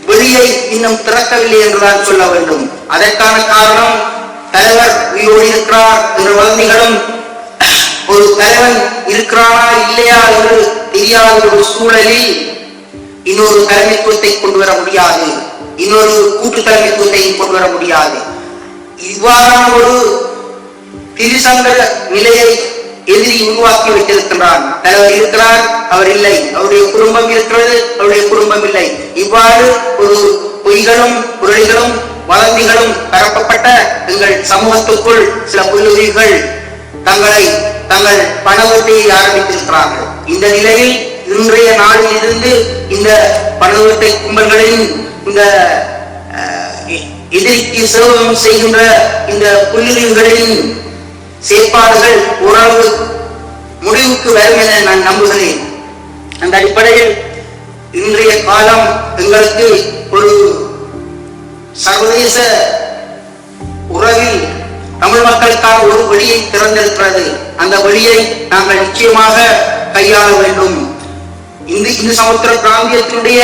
வெளியை இன்னும் திறக்கவில்லை என்றுதான் சொல்ல வேண்டும். அதற்கான காரணம் தலைவர் உயிரோடு இருக்கிறார் என்ற வதந்திகளும் ஒரு தலைவன் இருக்கிறானா இல்லையா என்று தெரியாத ஒரு சூழலில் இன்னொரு தலைமைத்துவத்தை கொண்டு வர முடியாது, இன்னொரு கூட்டு தலைமைத்துவத்தை கொண்டு வர முடியாது. இவ்வாறான ஒரு திரிசங்க நிலையை எதிரி உருவாக்கி வைத்திருக்கின்றான். தலைவர் இருக்கிறார், அவர் இல்லை, அவருடைய குடும்பம் இருக்கிறது, அவருடைய குடும்பம் இல்லை. இவ்வாறு ஒரு பொய்களும் புரளிகளும் வதந்திகளும் பரப்பப்பட்ட எங்கள் சமூகத்துக்குள் சில புல்லுயிர்கள் தங்கள் பணவீட்டை ஆரம்பித்திருக்கிறார்கள். இந்த நிலையில் இன்றைய நாளில் இருந்து இந்த பணவீட்டை கும்பல்களின் இந்த எதிர்க்கு சேவகம் செய்கின்ற இந்த புல்லுயிர்களின் செயற்பாடுகள் ஓரளவு முடிவுக்கு வரும் என நான் நம்புகிறேன். அந்த அடிப்படையில் இன்றைய காலம் எங்களுக்கு ஒரு சர்வதேச உறவில் தமிழ் மக்களுக்கான ஒரு வழியை திறந்திருக்கிறது. அந்த வழியை நாங்கள் நிச்சயமாக கையாள வேண்டும். இந்து சமுத்திர பிராந்தியத்தினுடைய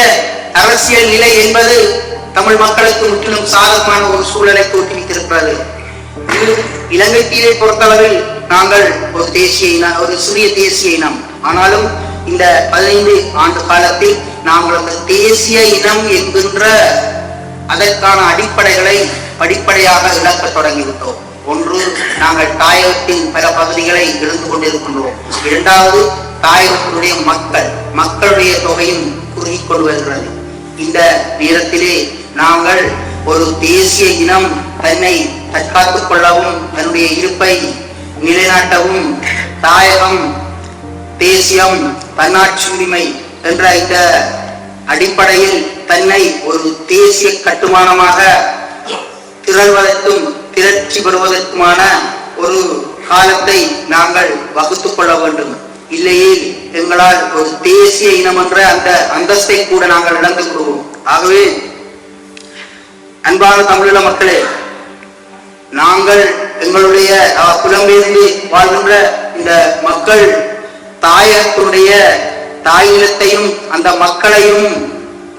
அரசியல் நிலை என்பது தமிழ் மக்களுக்கு முற்றிலும் சாதகமான ஒரு சூழலை தோற்றுவித்திருக்கிறது. இலங்கை தீவை பொறுத்தளவில் நாங்கள் ஒரு சிறிய தேசிய இனம். ஆனாலும் இந்த 15 ஆண்டு காலத்தில் நாங்கள் அந்த தேசிய இனம் என்கின்ற அதற்கான அடிப்படைகளை படிப்படையாக இழக்க தொடங்கிவிட்டோம். ஒன்று, நாங்கள் தாயகத்தின் பல பகுதிகளை இழந்து கொண்டிருக்கின்றோம். இரண்டாவது, தாயகத்தினுடைய மக்களுடைய தொகையும் குறுகிக் கொண்டு வருகிறது. இந்த நேரத்திலே நாங்கள் ஒரு தேசிய இனம் தன்னை தற்காத்துக் கொள்ளவும் தன்னுடைய இருப்பை நிலைநாட்டவும் தாயகம், தேசியம், தன்னாட்சி உரிமை என்ற இந்த அடிப்படையில் தன்னை ஒரு தேசிய கட்டுமானமாக திரட்சி பெறுவதற்குமான ஒரு காலத்தை நாங்கள் வகுத்துக் கொள்ள வேண்டும். இல்லையே எங்களால் ஒரு தேசிய இனம் என்ற அந்த அந்தஸ்தை கூட நாங்கள் இழந்து கொள்வோம். ஆகவே அன்பான தமிழீழ மக்களே, நாங்கள் எங்களுடைய புலம்பெயர்ந்து வாழ்கின்ற இந்த மக்கள் தாயகத்தினுடைய தாயினத்தையும் அந்த மக்களையும்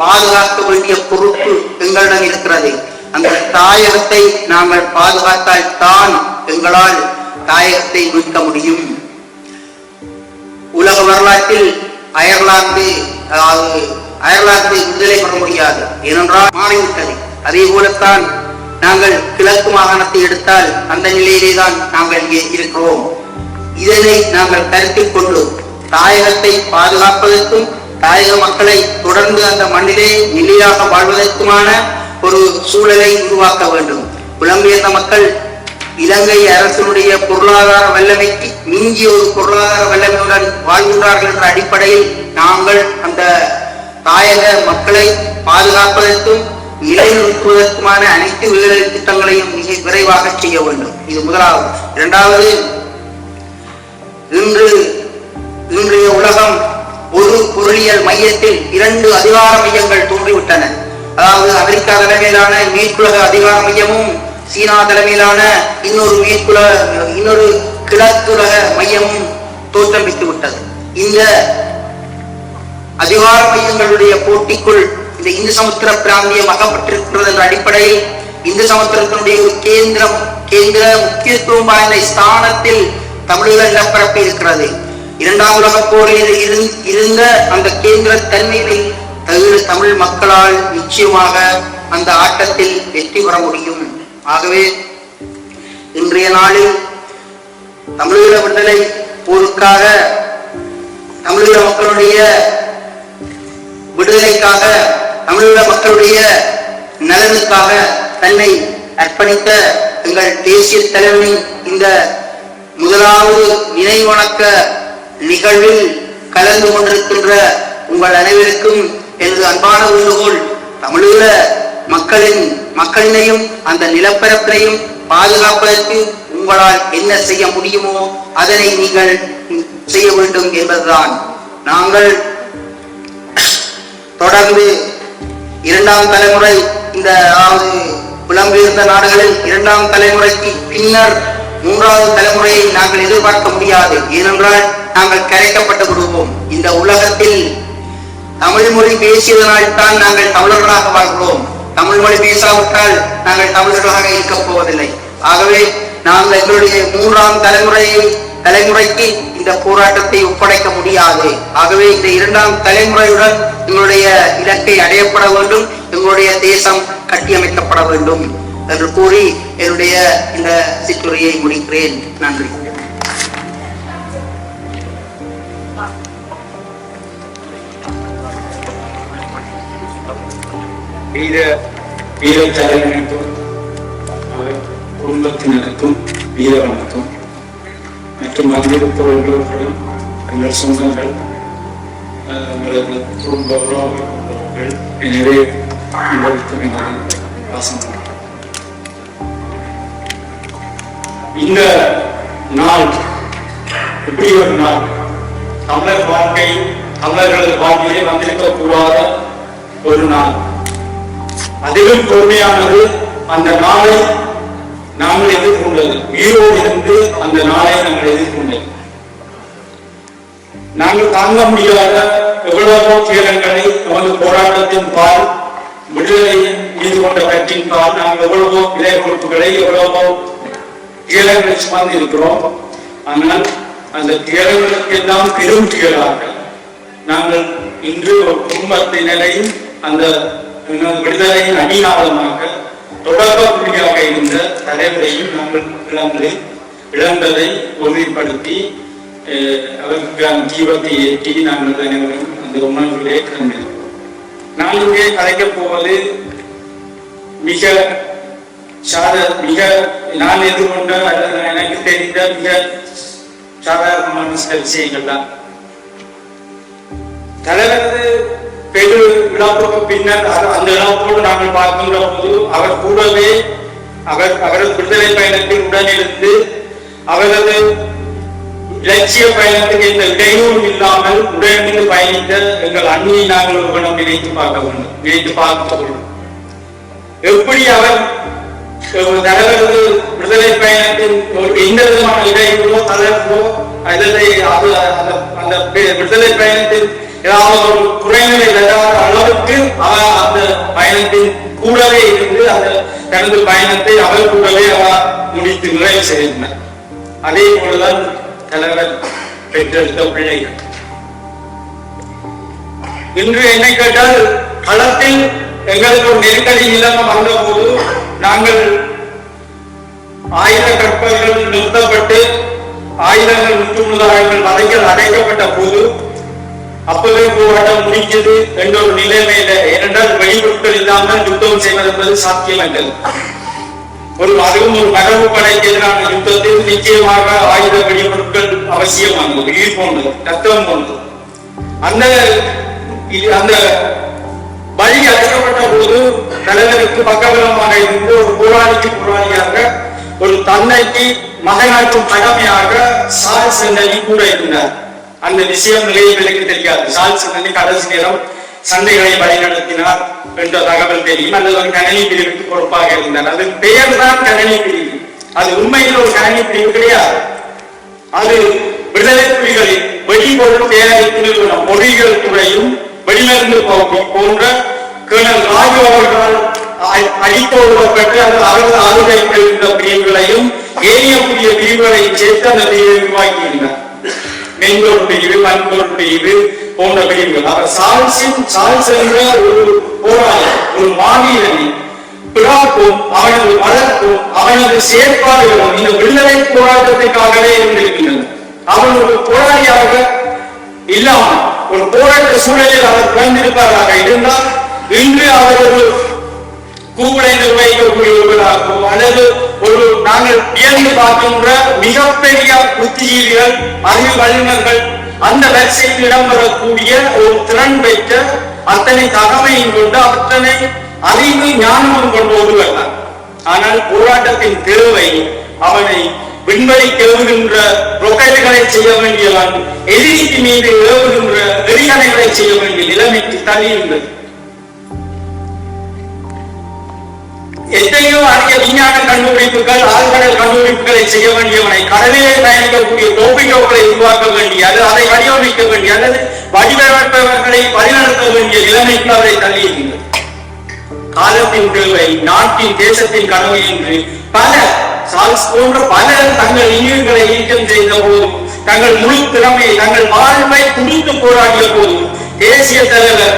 பாதுகாக்க வேண்டிய பொறுப்பு எங்களிடம் இருக்கிறது. அந்த தாயகத்தை நாங்கள் பாதுகாத்தால் தான் எங்களால் தாயகத்தை மீட்க முடியும். உலக வரலாற்றில் அயர்லாந்து விடுதலை பெற முடியாது, ஏனென்றால் மாறிவிட்டது. அதே போலத்தான் நாங்கள் கிழக்கு மாகாணத்தை எடுத்தால் அந்த நிலையிலே தான் நாங்கள் இங்கே இருக்கிறோம். இதனை நாங்கள் கருத்தில் கொண்டு தாயகத்தை பாதுகாப்பதற்கும் தாயக மக்களை தொடர்ந்து அந்த மண்ணிலே நிலையாக வாழ்வதற்குமான ஒரு சூழலை உருவாக்க வேண்டும். புலம்பெயர்ந்த மக்கள் இலங்கை அரசினுடைய பொருளாதார வல்லமைக்கு மிஞ்சிய ஒரு பொருளாதார வல்லமையுடன் வாழ்கின்றார்கள் என்ற அடிப்படையில் நாங்கள் அந்த தாயக மக்களை பாதுகாப்பதற்கும் நிலைநிறுத்துவதற்குமான அனைத்து வேலை திட்டங்களையும் மிக விரைவாக செய்ய வேண்டும். இது முதலாவது. இரண்டாவது, இன்றைய உலகம் ஒரு பொருளியல் மையத்தில் 2 அதிகார மையங்கள் தோன்றிவிட்டன. அதாவது அமெரிக்கா தலைமையிலான மேற்குலக அதிகார மையமும் சீனா தலைமையிலான இன்னொரு கிழக்குலக மையமும் தோற்றமிட்டு விட்டது. இந்த அதிகார மையங்களுடைய போட்டிக்குள் இந்த இந்து சமுத்திர பிராந்தியம் அகப்பட்டிருக்கிறது என்ற அடிப்படையில் இந்து சமுத்திரத்தினுடைய ஒரு கேந்திர முக்கியத்துவம் வாய்ந்த ஸ்தானத்தில் தமிழீழ நிலப்பரப்பு இருக்கிறது. 2ஆம் உலகப் போரில் இருந்த அந்த கேந்திர தன்மையை தமிழ் மக்களால் நிச்சயமாக அந்த ஆட்டத்தில் வெற்றி பெற முடியும். ஆகவே இன்றைய நாளில் தமிழீழ விடுதலை போருக்காக, தமிழீழ மக்களுடைய விடுதலைக்காக, தமிழீழ மக்களுடைய நலனுக்காக தன்னை அர்ப்பணித்த எங்கள் தேசிய தலைவரின் இந்த முதலாவது நினைவணக்க நிகழ்வில் கலந்து கொண்டிருக்கின்ற உங்கள் அனைவருக்கும் எனது அன்பான வேண்டுகோள், தமிழீழ மக்களினையும் அந்த நிலப்பரப்பினையும் பாதுகாப்பதற்கு உங்களால் என்ன செய்ய முடியுமோ அதனை நீங்கள் செய்ய வேண்டும் என்பதுதான். நாங்கள் தொடர்ந்து 2ஆம் தலைமுறை, இந்த புலம்பெயர்ந்த நாடுகளில் 2ஆம் தலைமுறைக்கு பின்னர் 3வது தலைமுறையை நாங்கள் எதிர்பார்க்க முடியாது. ஏனென்றால் நாங்கள் கரைக்கப்பட்டு விடுவோம். இந்த உலகத்தில் தமிழ் மொழி பேசியதனால் தான் நாங்கள் தமிழர்களாக வாழ்கிறோம். தமிழ் மொழி பேசாவிட்டால் நாங்கள் தமிழர்களாக இருக்கப் போவதில்லை. ஆகவே நாங்கள் எங்களுடைய 3ஆம் தலைமுறையை தலைமுறைக்கு இந்த போராட்டத்தை ஒப்படைக்க முடியாது. ஆகவே இந்த இரண்டாம் தலைமுறையுடன் எங்களுடைய இலக்கை அடையப்பட வேண்டும், எங்களுடைய தேசம் கட்டியமைக்கப்பட வேண்டும் என்று கூறி என்னுடைய இந்த சிற்றுரையை முடிக்கிறேன். நன்றி. வீரத்தலைவனுக்கும் குடும்பத்தினருக்கும் வீர வணக்கம் மற்றும் வந்திருப்பவர்களும் எங்கள் சொந்தங்கள் எங்களது குடும்ப உறவுகள் எனவே உங்களுக்கு எனது வாசம். இந்த நாள் இப்படி ஒரு நாள் தமிழர் வாழ்க்கை தமிழர்களது வாழ்க்கையிலே வந்திருக்கக்கூடாத ஒரு நாள். அதிலும் பொறுமையானது அந்த நாளை நாங்கள் எதிர்கொண்டது. உயிரோடு இருந்து அந்த நாளை நாங்கள் எதிர்கொண்டது. நாங்கள் தாங்க முடியாத எவ்வளவோ துயரங்களை நமது போராட்டத்தின் பால் விடுதலையின் மீது கொண்ட கட்சியின் பால் நாங்கள் எவ்வளவோ விலை கொடுப்புகளை எவ்வளவோ துயரங்களை சுமந்து இருக்கிறோம். ஆனால் அந்த துயரங்களுக்கெல்லாம் பெரும் துயராக நாங்கள் இன்று ஒரு குடும்பத்தினரையும் அந்த விடுதலையின் அடிநாளமாக தொடர்பு புள்ளியாக இருந்த தலைவரையும் நாங்கள் இழந்ததை உறுதிப்படுத்தி அவருக்கான ஜீவத்தை ஏற்றி நாங்கள் அனைவரும் அந்த உணர்வுகளே கண்டோம். நான் இங்கே கலைக்கப் போவது மிக நான் எதிர்கொண்ட அல்லது எனக்கு தெரிந்த மிக சாதாரணமான சில விஷயங்கள் தான். தலைவரது பெரு விழாவுக்கு பின்னர் அந்த விழாவோடு நாங்கள் பார்க்கின்ற போது அவர் கூடவே அவரது விடுதலை பயணத்தில் உடனிருந்து அவரது இலட்சிய பயணத்துக்கு இந்த இடையூறு இல்லாமல் உடனிருந்து பயணித்த எங்கள் அண்ணியை நாங்கள் ஒரு கணம் நினைத்து பார்க்க வேண்டும். எப்படி அவர் தலைவரது விடுதலை பயணத்தின் எந்த விதமான இடையூறோ தளர்வோ அந்த விடுதலை பயணத்தில் ஏதாவது ஒரு குறைநிலை இல்லாத அளவுக்கு அவர் அந்த பயணத்தின் கூடவே இருந்து அந்த தனது பயணத்தை அவர் கூடவே அவர் முடித்து நிறைவு செய்திருந்தார். அதே போலதான் தலைவர் பெற்றெடுத்த பிள்ளைகள். இன்று என்னை கேட்டால் களத்தில் எங்களுக்கு ஒரு நெருக்கடி நிலைமை வந்த போது நாங்கள் ஆயுத கற்பர்கள் நிறுத்தப்பட்டு ஆயுதங்கள் முற்றுமுழுதார்கள் வதைகள் அடைக்கப்பட்ட போது அப்பவே போராட்டம் முடிக்கிறது என்ற ஒரு நிலைமையில, ஏனென்றால் வெடிபொருட்கள் இல்லாமல் யுத்தம் செய்வது என்பது சாத்தியமற்றது. அதுவும் ஒரு மரபு படைக்கு எதிரான யுத்தத்தில் நிச்சயமாக ஆயுத வெடிபொருட்கள் அவசியமானது, உயிர் போன்றது, ரத்தம் போன்றது. அந்த வழி அடைக்கப்பட்ட போது தலைவருக்கு பக்கபலமாக இருந்து ஒரு போராளியாக ஒரு தன்னைக்கு மகனாற்றும் கடமையாக சார்ஸ் சென்னலி கூட இருந்தார். அந்த விஷயம் நிலையங்களுக்கு தெரியாது. சார்ஸ் சென்னலி கடைசி நேரம் சண்டைகளை வழிநடத்தினார் என்ற தகவல் தெரியும். அல்லது ஒரு கணனி பிரிவுக்கு பொறுப்பாக இருந்தார். அது பெயர் தான் கணனி பிரிவு, அது உண்மையில் ஒரு கணனி பிரிவு கிடையாது. அது விடுதலை புலிகளின் வெடிபொருள் தயாரிப்பு நிறுவனம் பொறியியல் துறையும் வெளிமருந்து போன்ற கேர்னல் ராஜு அவர்களால் அடித்தோடுவப்பட்டு அவரது ஆளுகைகள் இருந்த பிரிவுகளையும் ஏனைய புதிய பிரிவுகளையும் சேர்த்து அந்த பிரிவை உருவாக்கியிருந்தார். மென்பொருள் பிரிவு, வன்பொருள் பிரிவு போன்ற பிரிவுகள். அவர் சால்ஸ் என்ற ஒரு போராளி, ஒரு மாவீரனை பிறப்பும் அவனது வளர்ப்பும் அவனது செயற்பாடுகளும் இந்த விடுதலை போராட்டத்திற்காகவே இருந்திருக்கின்றன. அவன் ஒரு போராளியாக இல்லாமல் ஒரு போராட்ட சூழலில் அவர் பிறந்திருப்பதாக இருந்தால் இன்று அவர் ஒரு கூகுளை நிர்வகிக்கக்கூடியவர்களாகவோ அல்லது ஒரு நாங்கள் வியந்து பார்க்கின்ற மிகப்பெரிய புத்திஜீவிகள், அறிவு வல்லுநர்கள் அந்த வரிசையில் இடம்பெறக்கூடிய ஒரு திறன் பெற்ற அத்தனை தகமையும் கொண்டு அத்தனை அறிவு ஞானமும் கொண்டு ஒருவர். ஆனால் போராட்டத்தின் தேவை அவனை விண்வெளிக்கு ஏவுகின்ற ரொக்கெட்டுகளை செய்ய வேண்டியவன் எதிரிக்கு மீது ஏவுகின்ற வெறிகணைகளை செய்ய வேண்டிய நிலைமைக்கு தள்ளியுள்ளது. எத்தனையோ அரிய விஞ்ஞான கண்டுபிடிப்புகள், ஆழ்கடல் கண்டுபிடிப்புகளை செய்ய வேண்டியவனை கடலிலே பயணிக்கக்கூடிய டோபிகோக்களை உருவாக்க வேண்டிய அல்லது அதை வடிவமைக்க வேண்டிய அல்லது வடிவமைப்பவர்களை வழிநடத்த வேண்டிய நிலைமைக்கு அவரை தள்ளியிருக்கின்றது. காலத்தின் தேவை, நாட்டின் தேசத்தின் கனவு என்று பல சால்ஸ் போன்ற பலர் தங்கள் இன்னல்களை ஈட்டம் செய்த போது தங்கள் முழு திறமை தங்கள் வாழ்வை குடித்து போராடிய போது தேசிய தலைவர்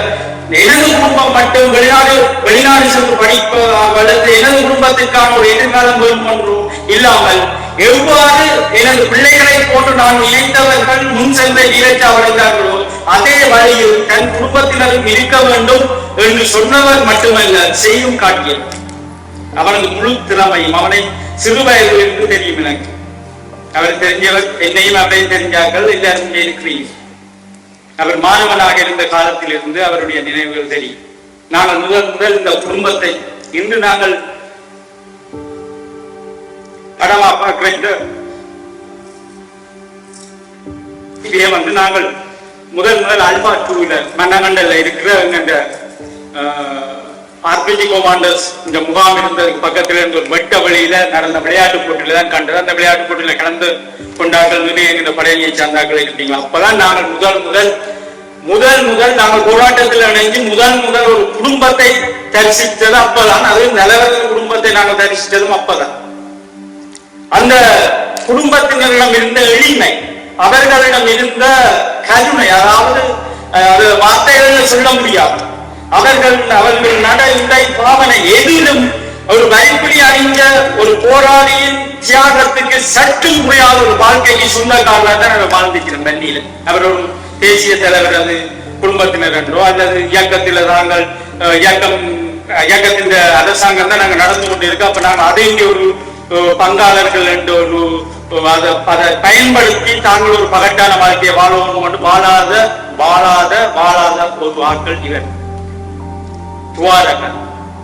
எனது குடும்பம் மட்டும் வெளிநாடு சென்று படிப்பது எனது குடும்பத்திற்கான ஒரு எதிர்காலம் வேண்டும் என்றும் இல்லாமல் எவ்வாறு எனது பிள்ளைகளை போன்று நான் நினைத்தவர்கள் முன் சென்ற இலச்சாவடைந்தார்களோ அதே வழியில் தன் குடும்பத்தினரும் இருக்க வேண்டும் என்று சொன்னவர் மட்டுமல்ல செய்யும் காட்டியது. அவனது முழு திறமையும் அவனை சிறு வயதிலிருந்து தெரியும். எனக்கு அவர் தெரிஞ்சவர், என்னையும் அவரை தெரிஞ்சார்கள், எல்லாரும் இருக்கிறீர்கள். அவர் மாணவனாக இருந்த காலத்திலிருந்து அவருடைய நினைவுகள் தெரியும். நாங்கள் முதல் இந்த குடும்பத்தை இன்று நாங்கள் படமா பார்க்கிற இதே நாங்கள் முதல் அல்பா 2 வீலர் மன்னகண்டல்ல இருக்கிற ஆர்பிஜி கமாண்டர்ஸ் இந்த முகாம் இருந்ததுக்கு பக்கத்துல இருந்து ஒரு வெட்ட வழியில நடந்த விளையாட்டு போட்டியில தான் கண்டது. அந்த விளையாட்டு போட்டியில கலந்து கொண்டார்கள் நிறைய படையை சார்ந்தார்கள் இருப்பீங்களா. அப்பதான் நாங்கள் முதல் நாங்கள் போராட்டத்தில் இணைஞ்சு முதல் ஒரு குடும்பத்தை தரிசித்தது அப்பதான். அது நிலவர குடும்பத்தை நாங்கள் தரிசித்ததும் அப்பதான். அந்த குடும்பத்தினரிடம் இருந்த எளிமை, அவர்களிடம் இருந்த கருணை, அதாவது வார்த்தைகள் சொல்ல முடியாது. அவர்கள் நட உடை பாவனை எதிலும் ஒரு வரிப்படி அறிஞ்ச ஒரு போராளியின் தியாகத்துக்கு சற்று முடியாத ஒரு வாழ்க்கைக்கு சொந்தக்காரராக தான் நாங்கள் வாழ்ந்திருக்கிறோம். வண்டியில அவர் ஒரு தேசிய தலைவர் அது குடும்பத்தினர் என்றோ அல்லது இயக்கத்தில் நாங்கள் இயக்கத்தின் அரசாங்கம் தான் நாங்கள் நடந்து கொண்டு இருக்கோம். அப்ப நாங்கள் அதை ஒரு பங்காளர்கள் என்று ஒரு அதை பயன்படுத்தி தாங்கள் ஒரு பகட்டான வாழ்க்கையை வாழவும் கொண்டு வாழாத ஒரு ஆட்கள் இவர்.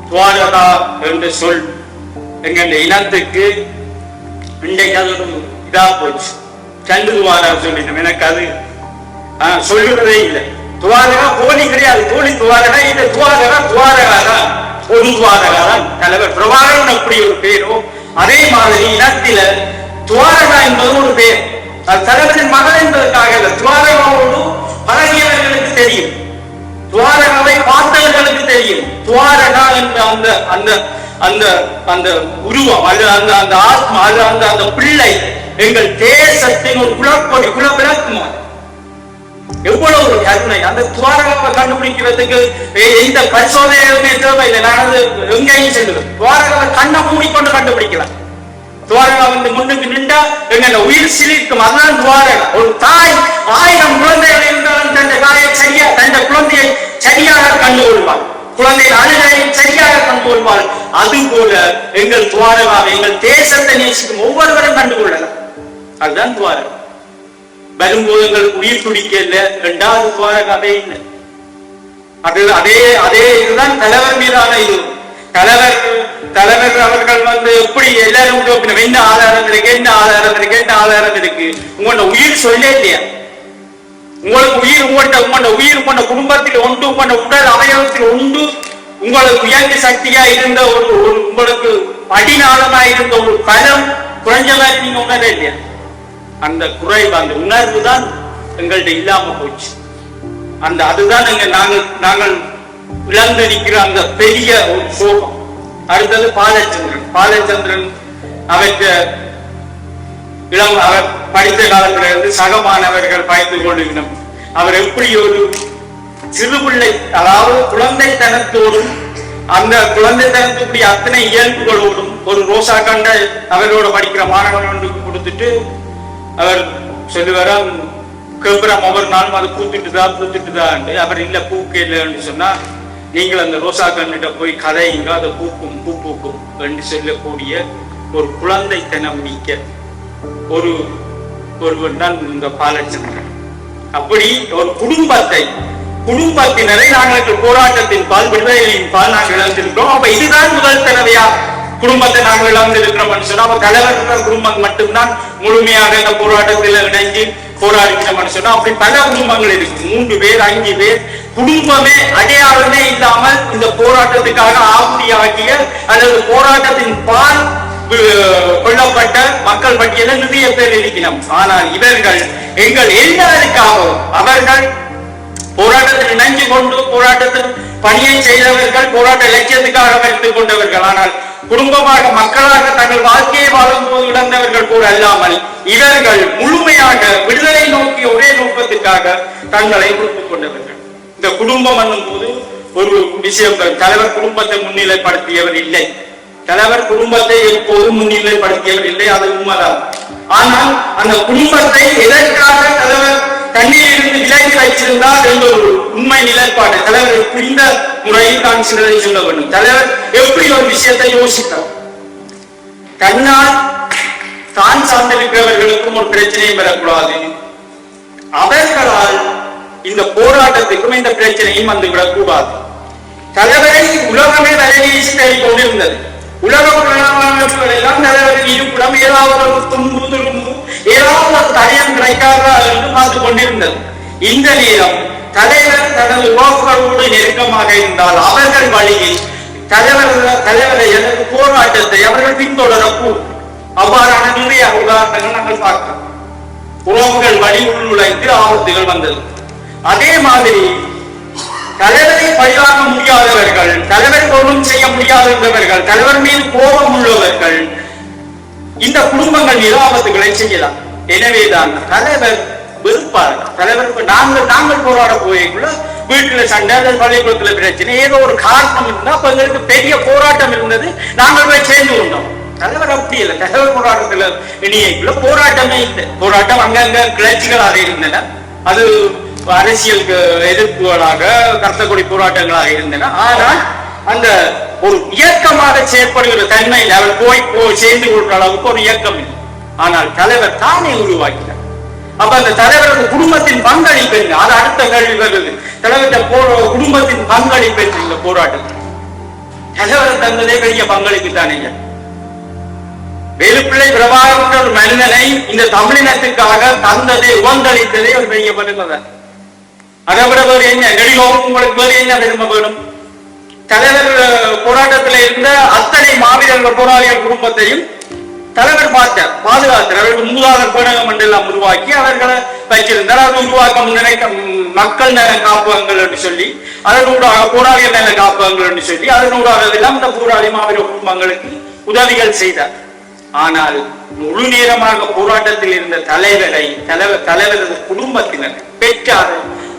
துவாரகா என்ற சொல் எங்க இனத்துக்கு இன்றைக்கு அது ஒரு இதா போச்சு. சண்டு துவாரா சொல்லிட்டோம். எனக்கு அது சொல்லுறதே இல்லை. துவாரகா போலி கிடையாது. போலி துவாரகா இந்த துவாரகா பொது துவாரகா தான் தலைவர் பிரபாகரன் அப்படி ஒரு பேரோ அதே மாதிரி இனத்தில துவாரகா என்பது ஒரு பேர். அது தலைவரின் மகள் என்பதற்காக இல்லை. துவாரகாவோடு பழகியவர்களுக்கு தெரியும், துவாரகாவை பார்த்தவர்களுக்கு தெரியும். துவாரகா என்ற அந்த உருவம் அல்ல அந்த ஆத்மா அல்ல அந்த பிள்ளை எங்கள் தேசத்தின் ஒரு குலவிளக்குமா. எவ்வளவு ஒரு கருணை. அந்த துவாரகாவை கண்டுபிடிக்கிறதுக்கு எந்த பரிசோதனைகளுமே தேவையில்லை. நான் எங்கேயும் செல்லுவேன். துவாரகாவை கண்ணை மூடிக்கொண்டு கண்டுபிடிக்கலாம். துவாரகா முன்னுக்கு நின்றா எங்க உயிர் சிலிர்க்கும். அதுதான் துவாரகா. ஒரு தாய் 1000 குழந்தைகள் இருந்தாலும் தன் குழந்தையை சரியாக கண்டுகொள்வாள். குழந்தையின் அழுகையை சரியாக கண்டுகொள்வாள். அது போல எங்கள் துவாரகாவை, எங்கள் தேசத்தை நேசிக்கும் ஒவ்வொருவரும் கண்டுகொள்ளலாம். அதுதான் துவாரகா. வரும்போது எங்களுக்கு உயிர் துடிக்க இல்லை. 2வது துவாரகாவே இல்லை. அதே இதுதான் தலைவர் மீதான இது. தலைவர் அவர்கள் எப்படி எல்லாரும் என்ன ஆதாரம் இருக்கு உங்களோட உயிர் சொல்ல இல்லையா? உங்களுக்கு உயிர் உங்களோட குடும்பத்தில் உண்டு, உங்களோட உடல் அவயவத்தில் உண்டு. உங்களுக்கு உயர்ந்த சக்தியா இருந்த ஒரு உங்களுக்கு அடிநாளமா இருந்த ஒரு பலம் குறைஞ்ச மாதிரி நீங்க உணர இல்லையா? அந்த குறைவு, அந்த உணர்வு தான் எங்கள்கிட்ட இல்லாம போச்சு. அதுதான் நாங்கள் இழந்திருக்கிற அந்த பெரிய ஒரு சோகம். அடுத்தது பாலச்சந்திரன் அவர் படித்த காலத்துல இருந்து சக மாணவர்கள் பயந்து கொள்ளுகிறோம். அவர் எப்படி ஒரு சிறுபிள்ளை, அதாவது குழந்தைத்தனத்தோடும் அந்த குழந்தைத்தனத்துக்குரிய அத்தனை இயல்புகளோடும் ஒரு ரோசா கண்ட அவரோட படிக்கிற மாணவர்களுக்கு கொடுத்துட்டு அவர் சொல்லுவாராம், கேட்பறாம் ஒவ்வொரு நாளும் அது பூத்துட்டுதான். அவர் இல்ல பூக்கு இல்லைன்னு சொன்னா, நீங்கள் அந்த ரோசா கண்ணிட்ட போய் கதைங்க, அதை பூ பூக்கும் என்று சொல்லக்கூடிய ஒரு குழந்தைத்தனம் மிக்க ஒருவன் தான் இந்த பாலச்சந்திரன். அப்படி ஒரு குடும்பத்தினரை நாங்கள் போராட்டத்தின் பால், விடுதலையின் பால் நாங்கள் இழந்திருக்கிறோம். அப்ப இதுதான் முதல் தடவையா குடும்பத்தை நாங்கள் இழந்திருக்கிறோம் சொன்னா, அப்ப தலைவர் குடும்பம் மட்டும்தான் முழுமையாக இந்த போராட்டத்தில் இணைஞ்சு போராடிக்கிறோம் சொன்னா, அப்படி பல குடும்பங்கள் இருக்கு. 3 பேர் 5 பேர் குடும்பமே அடையாளமே இல்லாமல் இந்த போராட்டத்துக்காக ஆகுதியாகிய அல்லது போராட்டத்தின் பால் கொல்லப்பட்ட மக்கள் பட்டியலில் நிறைய பேர் இருக்கிறோம். ஆனால் இவர்கள் எங்கள் எல்லாருக்காகவும் அவர்கள் போராட்டத்தில் இணைஞ்சு கொண்டு போராட்டத்தில் பணியை செய்தவர்கள், போராட்ட இலட்சியத்துக்காக வைத்துக் கொண்டவர்கள். ஆனால் குடும்பமாக மக்களாக தங்கள் தங்கள் வாழ்க்கையை வாழும் போது இழந்தவர்கள் போல் அல்லாமல் இவர்கள் முழுமையாக விடுதலை நோக்கிய ஒரே நோக்கத்திற்காக தங்களை கொடுத்துக் கொண்டவர்கள். இந்த குடும்பம் என்னும் போது ஒரு விஷயம், தலைவர் குடும்பத்தை முன்னிலைப்படுத்தியவர் இல்லை. தலைவர் குடும்பத்தை எப்போதும் முன்னிலைப்படுத்தியவர் இல்லை, அது உண்மைதான். ஆனால் அந்த குடும்பத்தை எதற்காக தலைவர் தண்ணீரிலிருந்து விலகி வைத்திருந்தார் என்ற ஒரு உண்மை நிலைப்பாடு தலைவர் புரிந்த முறையில் தான் சிலரை சொல்ல வேண்டும். தலைவர் எப்படி ஒரு விஷயத்தை யோசித்தார், தன்னால் தான் சார்ந்திருக்கிறவர்களுக்கும் ஒரு பிரச்சனையும் பெறக்கூடாது, அவர்களால் இந்த போராட்டத்துக்கும் இந்த பிரச்சனையும் வந்துவிடக் கூடாது. தலைவரை உலகமே தலைவீசி தேடிக் கொண்டிருந்தது. உலக புலனாய்வுகள் எல்லாம் தலைவரின் இருப்பிடம் ஏதாவது ஒரு துன்பு துரும்பு ஏதாவது ஒரு தடயம் கிடைக்காதா என்று பார்த்துக் கொண்டிருந்தது. இந்த நேரம் தலைவர் தனது உறவுகளோடு நெருக்கமாக இருந்தால் அவர்கள் வழியில் தலைவரை எனது போராட்டத்தை அவர்கள் பின்தொடரக்கூடும். அவ்வாறான நிறைய உதாரணங்கள் நாங்கள் பார்க்கிறோம். உறவுகள் வழி உள்நுழைந்து ஆபத்துகள் வந்தது. அதே மாதிரி தலைவரை பழிவாங்க முடியாதவர்கள், தலைவர் ஒன்றும் செய்ய முடியாதவர்கள், தலைவர் மீது கோபம் உள்ளவர்கள் இந்த குடும்பங்கள் மீது ஆபத்துகளை செய்யலாம். எனவேதான் தலைவர் வெறுப்பார். தலைவர் நாங்கள் போராட போய்க்குள்ள வீட்டுல சண்டை, பள்ளிக்கூடத்துல பிரச்சனை, ஏதோ ஒரு காரணம் இருந்தா அப்ப எங்களுக்கு பெரிய போராட்டம் இருந்தது, நாங்கள் போய் சேர்ந்து கொண்டோம். தலைவர் அப்படி இல்லை. தலைவர் போராட்டத்துல இணையக்குள்ள போராட்டமே இல்லை. போராட்டம் அங்கங்க கிளர்ச்சிகளாக இருந்தன, அது அரசியலுக்கு எதிர்ப்புகளாக கர்த்தக்கொடி போராட்டங்களாக இருந்தன. ஆனால் அந்த ஒரு இயக்கமாக செயற்படுகிற தன்மை அவர் போய் சேர்ந்து கொள்ற அளவுக்கு ஒரு இயக்கம் இல்லை. ஆனால் தலைவர் தானே உருவாக்கினார். அப்ப அந்த தலைவரது குடும்பத்தின் பங்களிப்பு என்ன, அது அடுத்த கேள்வி வருது. தலைவர் குடும்பத்தின் பங்களிப்பு என்ன இந்த போராட்டத்தில்? தலைவர் தந்ததே பெரிய பங்களிப்பு தானே. வேலுப்பிள்ளை பிரபாகரன் ஒரு மனிதனை இந்த தமிழினத்துக்காக தந்ததை உபந்தளித்ததே ஒரு பெரிய பெருமை. அதை விட வேறு என்ன நெடிலோகம் உங்களுக்கு வேறு என்ன விரும்ப வேணும்? தலைவர் போராட்டத்தில் இருந்த அத்தனை மாவீரர்கள் போராளிகள் குடும்பத்தையும் தலைவர் பாதுகாத்தார். அவர்கள் மூதாதர் பேணகம் என்றெல்லாம் உருவாக்கி அவர்களை வைத்திருந்தார். அதை உருவாக்க நினைக்க மக்கள் நல காப்பகங்கள் என்று சொல்லி, அதனூடாக போராளிகள் நல காப்பகங்கள் என்று சொல்லி, அதனூடாக எல்லாம் இந்த போராளி மாவீர குடும்பங்களுக்கு உதவிகள் செய்தார். ஆனால் முழு நேரமாக போராட்டத்தில் இருந்த தலைவரது குடும்பத்தினர் பெற்றார்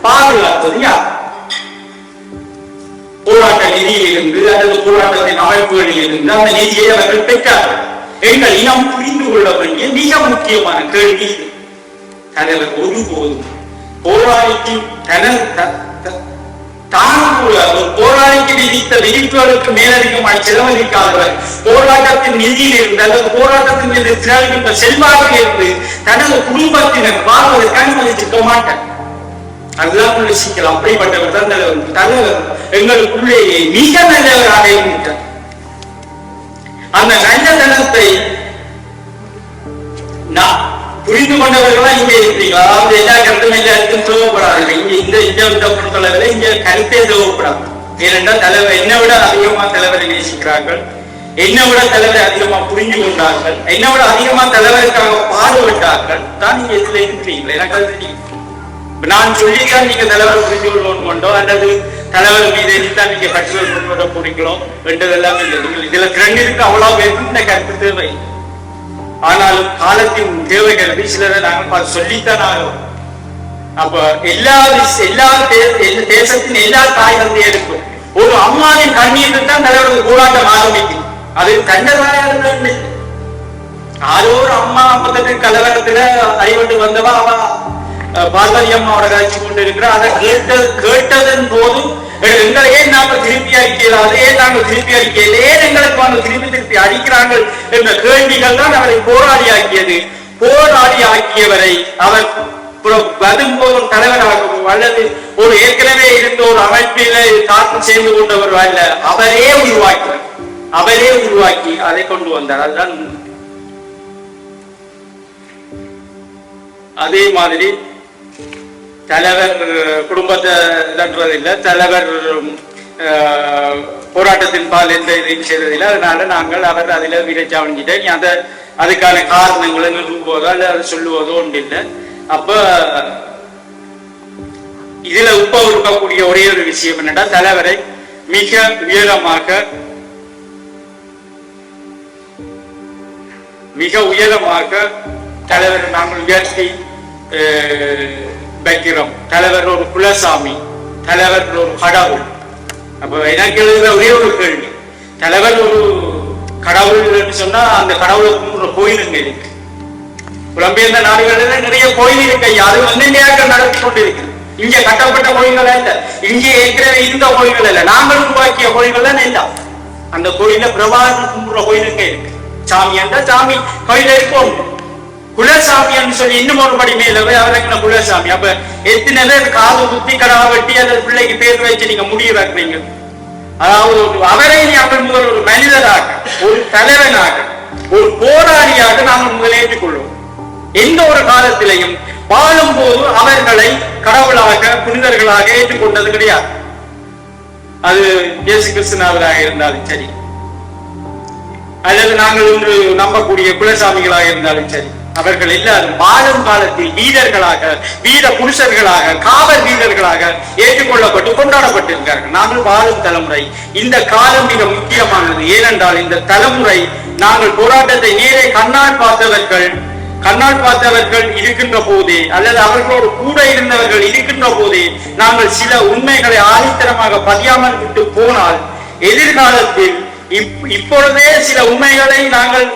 பாதுகாத்தது யார்? போராட்ட நிதியில் இருந்து அல்லது போராட்டத்தின் அமைப்புகளில் இருந்து அந்த நிதியை அவர்கள் பெற்றார்கள். எங்கள் இனம் புரிந்து கொள்ள வேண்டிய மிக முக்கியமான கேள்வி, தலைவர் ஒருபோதும் போராளிக்கு போராளிக்கு விதித்த விதிப்புகளுக்கு மேலதிகமாக செலவழிக்காதவர், போராட்டத்தின் நிதியில் இருந்து அல்லது போராட்டத்தின் மீது செலவழிக்கின்ற செல்வாக்கில் இருந்து தனது குடும்பத்தினர் வாழ்வதற்கு அனுமதிச்சிருக்க மாட்டார். அதுதான் யோசிக்கலாம். அப்படிப்பட்டவர் தான் தலைவர் எங்களுக்குள்ளேயே மிக நல்லவராக இருக்கிறார். அந்த நல்லதனத்தை புரிந்து கொண்டவர்களா இங்கே இருக்கிறீங்களா? அதாவது எல்லா கருத்தும் எல்லாருக்கும் தேவைப்படாது. இந்த பொறுத்தளவில் இங்க கருத்தே தேவைப்படாது. ஏனென்றால் தலைவர் என்னை விட அதிகமா தலைவரை நேசிக்கிறார்கள், என்னை விட தலைவரை அதிகமா புரிஞ்சு கொண்டார்கள், என்னை விட அதிகமா தலைவருக்காக பாடுபட்டார்கள் தான் நீங்க இதுல இருக்கிறீங்களா? எனக்கு அது தெரியும். நான் சொல்லித்தான் நீங்க தலைவரை புரிந்து கொள்வோம் கொண்டோ அல்லது தலைவர் மீது எதிர்த்தான் நீங்க கட்சிகள் கொண்டு வர போறீங்களோ என்றதெல்லாம் இல்லை. இதுல திறனிற்கு அவ்வளவு பேருக்கு இந்த கருத்து தேவை. ஆனாலும் காலத்தின் தேவைகள் சிலரை நாங்கள் சொல்லித்தான் ஆகும். அப்ப எல்லா தேசத்தின் எல்லா தாய் தந்தையருக்கும் ஒரு அம்மாவின் கண்ணீர் தான் தலைவரது போராட்டம் ஆரம்பிக்கும். அது தண்டதாயாக யாரோ ஒரு அம்மா அப்பத்தின் கலவரத்துல அறிவட்டு வந்தவா அவ பார்வதி அம்மாவோட காட்சி கொண்டு இருக்கிற அதை கேட்டதன் போது எங்களை ஏன் நாங்கள் திருப்பி அடிக்கிறாது, ஏன் நாங்கள் திருப்பி அடிக்கல, ஏன் எங்களுக்கு அவங்க திருப்பி அடிக்கிறார்கள் என்ற கேள்விகள் தான் அவரை போராடி ஆக்கியது. போராடி ஆக்கியவரை அவர் வரும்போது தலைவராகவும் அல்லது ஒரு ஏற்கனவே இருந்த ஒரு அமைப்பில காத்து சேர்ந்து கொண்டவர் அல்ல, அவரே உருவாக்கி அதை கொண்டு வந்தார். அதுதான் அதே மாதிரி தலைவர் குடும்பத்தை இல்லை, தலைவர் போராட்டத்தின் பால் எந்த இதையும் செய்ததில்லை. அதனால நாங்கள் அவர் அதில் விரைச்சாவணிக்கிட்ட நீ அதுக்கான காரணங்களை நிறுவுவதோ அல்ல அதை சொல்லுவதோ ஒன்று இல்லை. அப்ப இதுல இருக்கக்கூடிய ஒரே ஒரு விஷயம் என்னன்னா, தலைவரை மிக உயரமாக மிக உயரமாக தலைவர் நாங்கள் உயர்த்தி வைக்கிறோம். தலைவர் ஒரு குலசாமி, தலைவர் ஒரு கடவுள். அப்ப எனக்கு எழுதுற ஒரே ஒரு கேள்வி, தலைவர் ஒரு கடவுள் சொன்னா அந்த கடவுளுக்கு ஒரு கோயிலுங்க இருக்கு. புலம்பெயர்ந்த நாடுகளில் நிறைய கோயில் இருக்கு. அது நேரங்கள் நடத்தி கொண்டிருக்கு. இங்க கட்டப்பட்ட கோயில்கள் இல்ல, இங்கே ஏற்கனவே இருந்த கோயில்கள் இல்ல, நாங்கள் உருவாக்கிய கோயில்கள் தான் எல்லாம். அந்த கோயில பிரபாகரன் கும்பிடுற கோயிலுங்க இருக்கு. சாமி என்ற சாமி கோயில இருக்கும். குலசாமின்னு சொல்லி இன்னும் ஒரு படி மேல அவருக்கு குலசாமி. அப்ப எத்தனை பேர் காது குத்தி கடா வெட்டி அந்த பிள்ளைக்கு பேர் வச்சு நீங்க முடிய வைக்கிறீங்க. அதாவது அவரை நாங்கள் முதல் ஒரு மனிதராக, ஒரு தலைவனாக, ஒரு போராளியாக நாங்கள் முதல் ஏற்றுக்கொள்வோம். எந்த ஒரு காலத்திலையும் வாழும் போது அவர்களை கடவுளாக புனிதர்களாக ஏற்றுக்கொண்டது கிடையாது. அது இயேசு கிறிஸ்துவராக இருந்தாலும் சரி, அல்லது நாங்கள் ஒன்று நம்பக்கூடிய குலசாமிகளாக இருந்தாலும் சரி, அவர்கள் எல்லாரும் வாழும் காலத்தில் வீரர்களாக, வீர புருஷர்களாக, காவல் வீரர்களாக ஏற்றுக்கொள்ளப்பட்டு கொண்டாடப்பட்டிருக்கிறார்கள். நாங்கள் வாழும் தலைமுறை இந்த காலம் மிக முக்கியமானது. ஏனென்றால் இந்த தலைமுறை நாங்கள் போராட்டத்தை நேரே கண்ணால் பார்த்தவர்கள் இருக்கின்ற போதே, அல்லது அவர்களோடு கூட இருந்தவர்கள் இருக்கின்ற போதே நாங்கள் சில உண்மைகளை ஆணித்தரமாக பதியாமல் விட்டு போனால் எதிர்காலத்தில் இப்பொழுதே சில உண்மைகளை நாங்கள்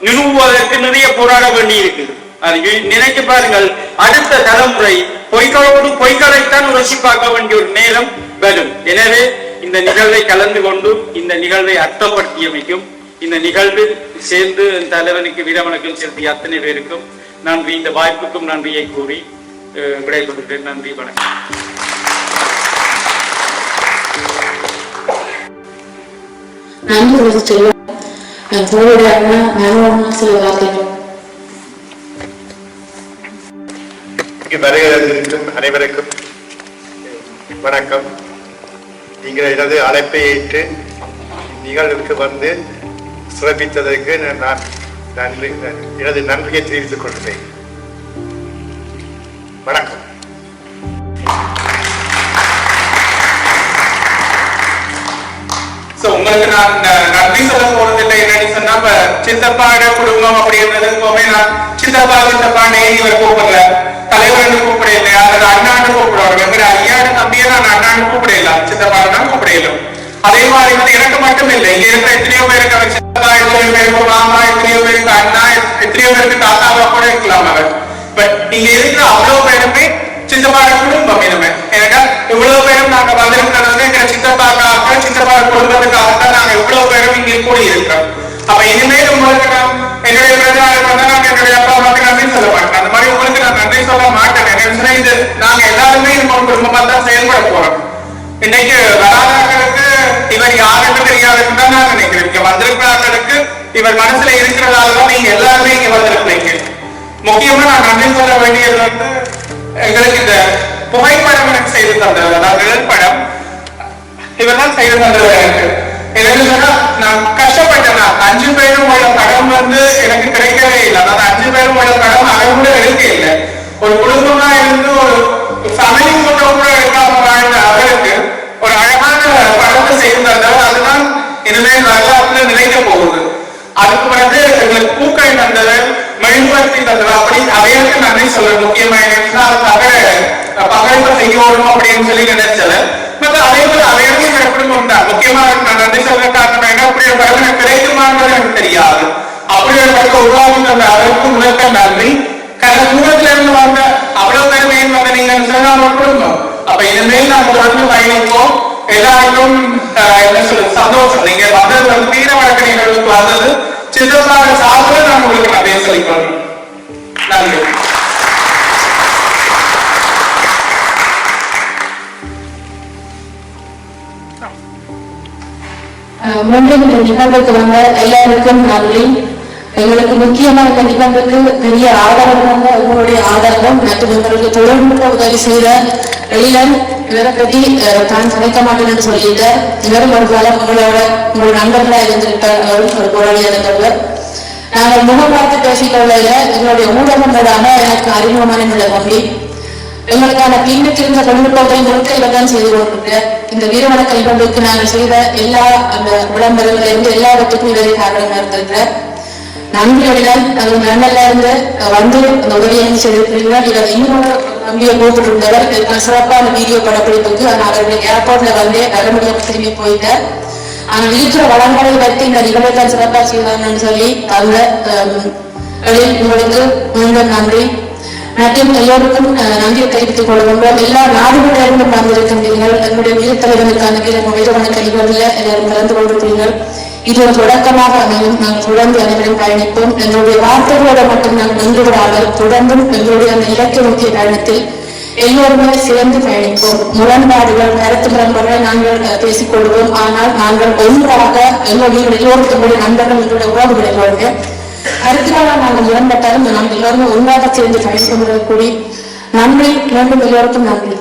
நிறுவுவதற்கு நிறைய போராட வேண்டி இருக்குது. அது நினைத்து பாருங்கள், அடுத்த தலைமுறை பொய்களைத்தான் ருசி பார்க்க வேண்டிய ஒரு நேரம் வரும். எனவே இந்த நிகழ்வை கலந்து கொண்டு இந்த நிகழ்வை அர்த்தப்படுத்தியமைக்கும், இந்த நிகழ்வில் சேர்ந்து தலைவனுக்கு வீரவணக்கம் செலுத்திய அத்தனை பேருக்கும் நன்றி. இந்த வாய்ப்புக்கும் நன்றியை கூறி விடைபெறுகிறேன். நன்றி, வணக்கம். நன்றி செல்வம். சில வார்த்தைகள். வருகிறதுக்கும் அனைவருக்கும் வணக்கம். நீங்கள் எனது அழைப்பை ஏற்று நிகழ்வுக்கு வந்து சிறப்பித்ததற்கு நான் எனது நன்றியை தெரிவித்துக் கொள்கிறேன். வணக்கம். உங்களுக்கு நான் நன்றி சொல்ல போறதில்லை. என்னன்னு சொன்னா, சித்தப்பாட குடும்பம் அப்படின்றது நான் சித்தப்பா நேரி இவர் கூப்பிடல, தலைவர்னு கூப்பிடல, அல்லது அண்ணான்னு கூப்பிடுவாங்க. எங்க ஐயாடு தம்பியை நான் அண்ணான்னு கூப்பிடலாம், சித்தப்பாடு தான் கூப்பிடலாம். அதே மாதிரி வந்து எனக்கு மட்டும் இல்லை, இங்க இருக்கிற எத்தனையோ பேருக்கு அவர் சித்தப்பா, எத்தனையோ பேருக்கு மாமா, எத்தனையோ பேருக்கு அண்ணா, எத்தனையோ பேருக்கு தாத்தாவா கூட இருக்கலாம் அவர். பட் இங்க இருக்கிற அவ்வளவு பேருமே சித்தப்பாட குடும்பம். இனிமே ஏன்னா இவ்வளவு பேரும் நாங்க வந்திருக்கிறது எங்க சித்தப்பாக்காக, சித்தப்பா குடும்பத்துக்காகத்தான் நாங்க இவ்வளவு பேரும் இங்கே கூடி இருக்கிறோம். அப்ப இனிமேல் உங்களுக்கு நான் என்னுடைய பிறந்தநாளுக்கு வந்தா நான் என்னுடைய அப்பா அம்மாவுக்கு நன்றி சொல்ல மாட்டேன். அந்த மாதிரி உங்களுக்கு நான் நன்றி சொல்ல மாட்டேன். என்ன இது நாங்க எல்லாருமே நம்ம குடும்பமா தான் செயல்பட போறோம். இன்னைக்கு வராதவர்களுக்கு இவர் யாருன்னு தெரியாதுன்னு தான் நான் நினைக்கிறேன். இங்க வந்திருக்கிறார்களுக்கு இவர் மனசுல இருக்கிறதாலதான் நீங்க எல்லாருமே இங்க வந்திருக்கிறீங்க. முக்கியமா நான் நன்றி சொல்ல வேண்டியது வந்து எங்களுக்கு இந்த புகைப்படம் எனக்கு செய்து தந்தது, அதாவது நிழற்படம் இவர் தான் செய்து தந்தது. எனக்கு சொன்னா நான் கஷ்டப்பட்டேன். 5 பேரும் உள்ள படம் வந்து எனக்கு கிடைக்கவே இல்லை. அதாவது 5 பேரும் உள்ள படம் அதை கூட எடுக்க இல்லை. ஒரு குடும்பமா இருந்து ஒரு சமையல் கூட எடுக்காம வாழ்ந்த அவருக்கு ஒரு அழகான படத்தை செய்து தந்தார். அதுதான் இனிமேல் வரலாற்றுல நிலைக்க போகுது. அதுக்கு பிறகு எங்களுக்கு பூக்கள் தந்தது, மெழுகுவர்த்தி தந்தது. அப்படி அவையாருக்கு நன்றி சொல்ல முக்கியமா என்னன்னா அதுக்காக பங்களிப்பு செய்யணும் அப்படின்னு சொல்லி நினைச்சது. மற்ற அதே போல அவையாருக்கு என் குடும்பம் தான் முக்கியமா நான் நன்றி சொல்ல காரணம் என்ன, அப்படி ஒரு படம் எனக்கு கிடைக்குமான்றது எனக்கு தெரியாது. அப்படி ஒரு படம் உருவாக்கி தந்த அதற்கு முதற்க நன்றி. கடந்த தூரத்துல இருந்து வந்த அவ்வளவு பேருமையும் வந்த நீங்க சொன்ன குடும்பம். அப்ப இனிமேல் நாங்கள் வந்து பயணிப்போம். எல்லாருக்கும் என்ன சொல்றது சந்தோஷம். நீங்க வந்தது வந்து வீர வழக்கு நிகழ்வுக்கு வந்தது சித்தப்பாக சாப்பிட நான் உங்களுக்கு நிறைய சொல்லிக்கொள்றேன். நன்றி. மீண்டும் இந்த நிகழ்வுக்கு வந்த எல்லாருக்கும் நன்றி. எங்களுக்கு முக்கியமா இந்த நிகழ்வுக்கு பெரிய ஆதரவு வந்த உங்களுடைய ஆதரவும் மற்றும் எங்களுக்கு தொழில்நுட்ப உதவி செய்த எழிலன், இவரை பற்றி தான் சமைக்க மாட்டேன் என்று சொல்லிட்டு இவரும் ஒரு காலம் உங்கள் நண்பர்களா இருந்திருப்பார், ஒரு குழந்தையா இருந்தவர். நாங்கள் முகம் பார்த்து பேசிக்கொள்ள எங்களுடைய ஊடகம் மூலமாக எனக்கு அறிமுகமான இந்த தம்பி எங்களுக்கான பின்னுக்கு இருந்த தொழில்நுட்பத்தை முழுக்க இவர்தான் செய்து கொண்டிருக்க. இந்த வீரவணக்க நிகழ்வுக்கு நாங்கள் செய்த எல்லா அந்த விளம்பரங்களிலிருந்து எல்லாவற்றுக்கும் இவரை காரணமாக இருந்திருக்கிறார். நன்றியுடன் அது லண்டன்ல இருந்து வந்து அந்த உதவியை செய்திருக்கிறீர்கள். இதை இன்னொரு நம்பியை கூப்பிட்டுருந்தவர் சிறப்பான வீடியோ படப்பிடிப்புக்கு அவர்கள் ஏர்போர்ட்ல வந்து வர முடியாம திரும்பி போயிட்டார். ஆனால் இருக்கிற வளங்களை வைத்து இந்த நிகழ்வுகள் சிறப்பாக செய்வாங்கன்னு சொல்லி அவங்க உங்களுக்கு மீண்டும் நன்றி. மற்றும் எல்லோருக்கும் நன்றியை தெரிவித்துக் கொள்கின்றோம். எல்லா நாடுகளிலிருந்தும் வந்திருக்கின்றீர்கள். எங்களுடைய உயிர் தலைவனுக்கான வீரவணக்க நிகழ்வில் எல்லாரும் கலந்து கொண்டிருக்கிறீர்கள். இது ஒரு தொடக்கமாக அமையும். நாங்கள் தொடர்ந்து அனைவரும் பயணிப்போம். எங்களுடைய வார்த்தைகளோடு மட்டும் நாங்கள் நின்று விடாமல் தொடர்ந்தும் எங்களுடைய அந்த இலக்கிய முக்கிய பயணத்தில் எல்லோருமே சேர்ந்து பயணிப்போம். முரண்பாடுகள் கருத்து முரண்பாடுகளை நாங்கள் பேசிக்கொள்வோம். ஆனால் நாங்கள் ஒன்றாக எங்களுடைய எல்லோருக்கும் நண்பர்கள் எங்களுடைய உறவுகளோடு கருத்துக்களாக நாங்கள் முரண்பட்டாலும் நாங்கள் எல்லோருமே ஒன்றாக சேர்ந்து பயணிக்க கூடி நன்றி. மீண்டும் எல்லோருக்கும் நன்றி.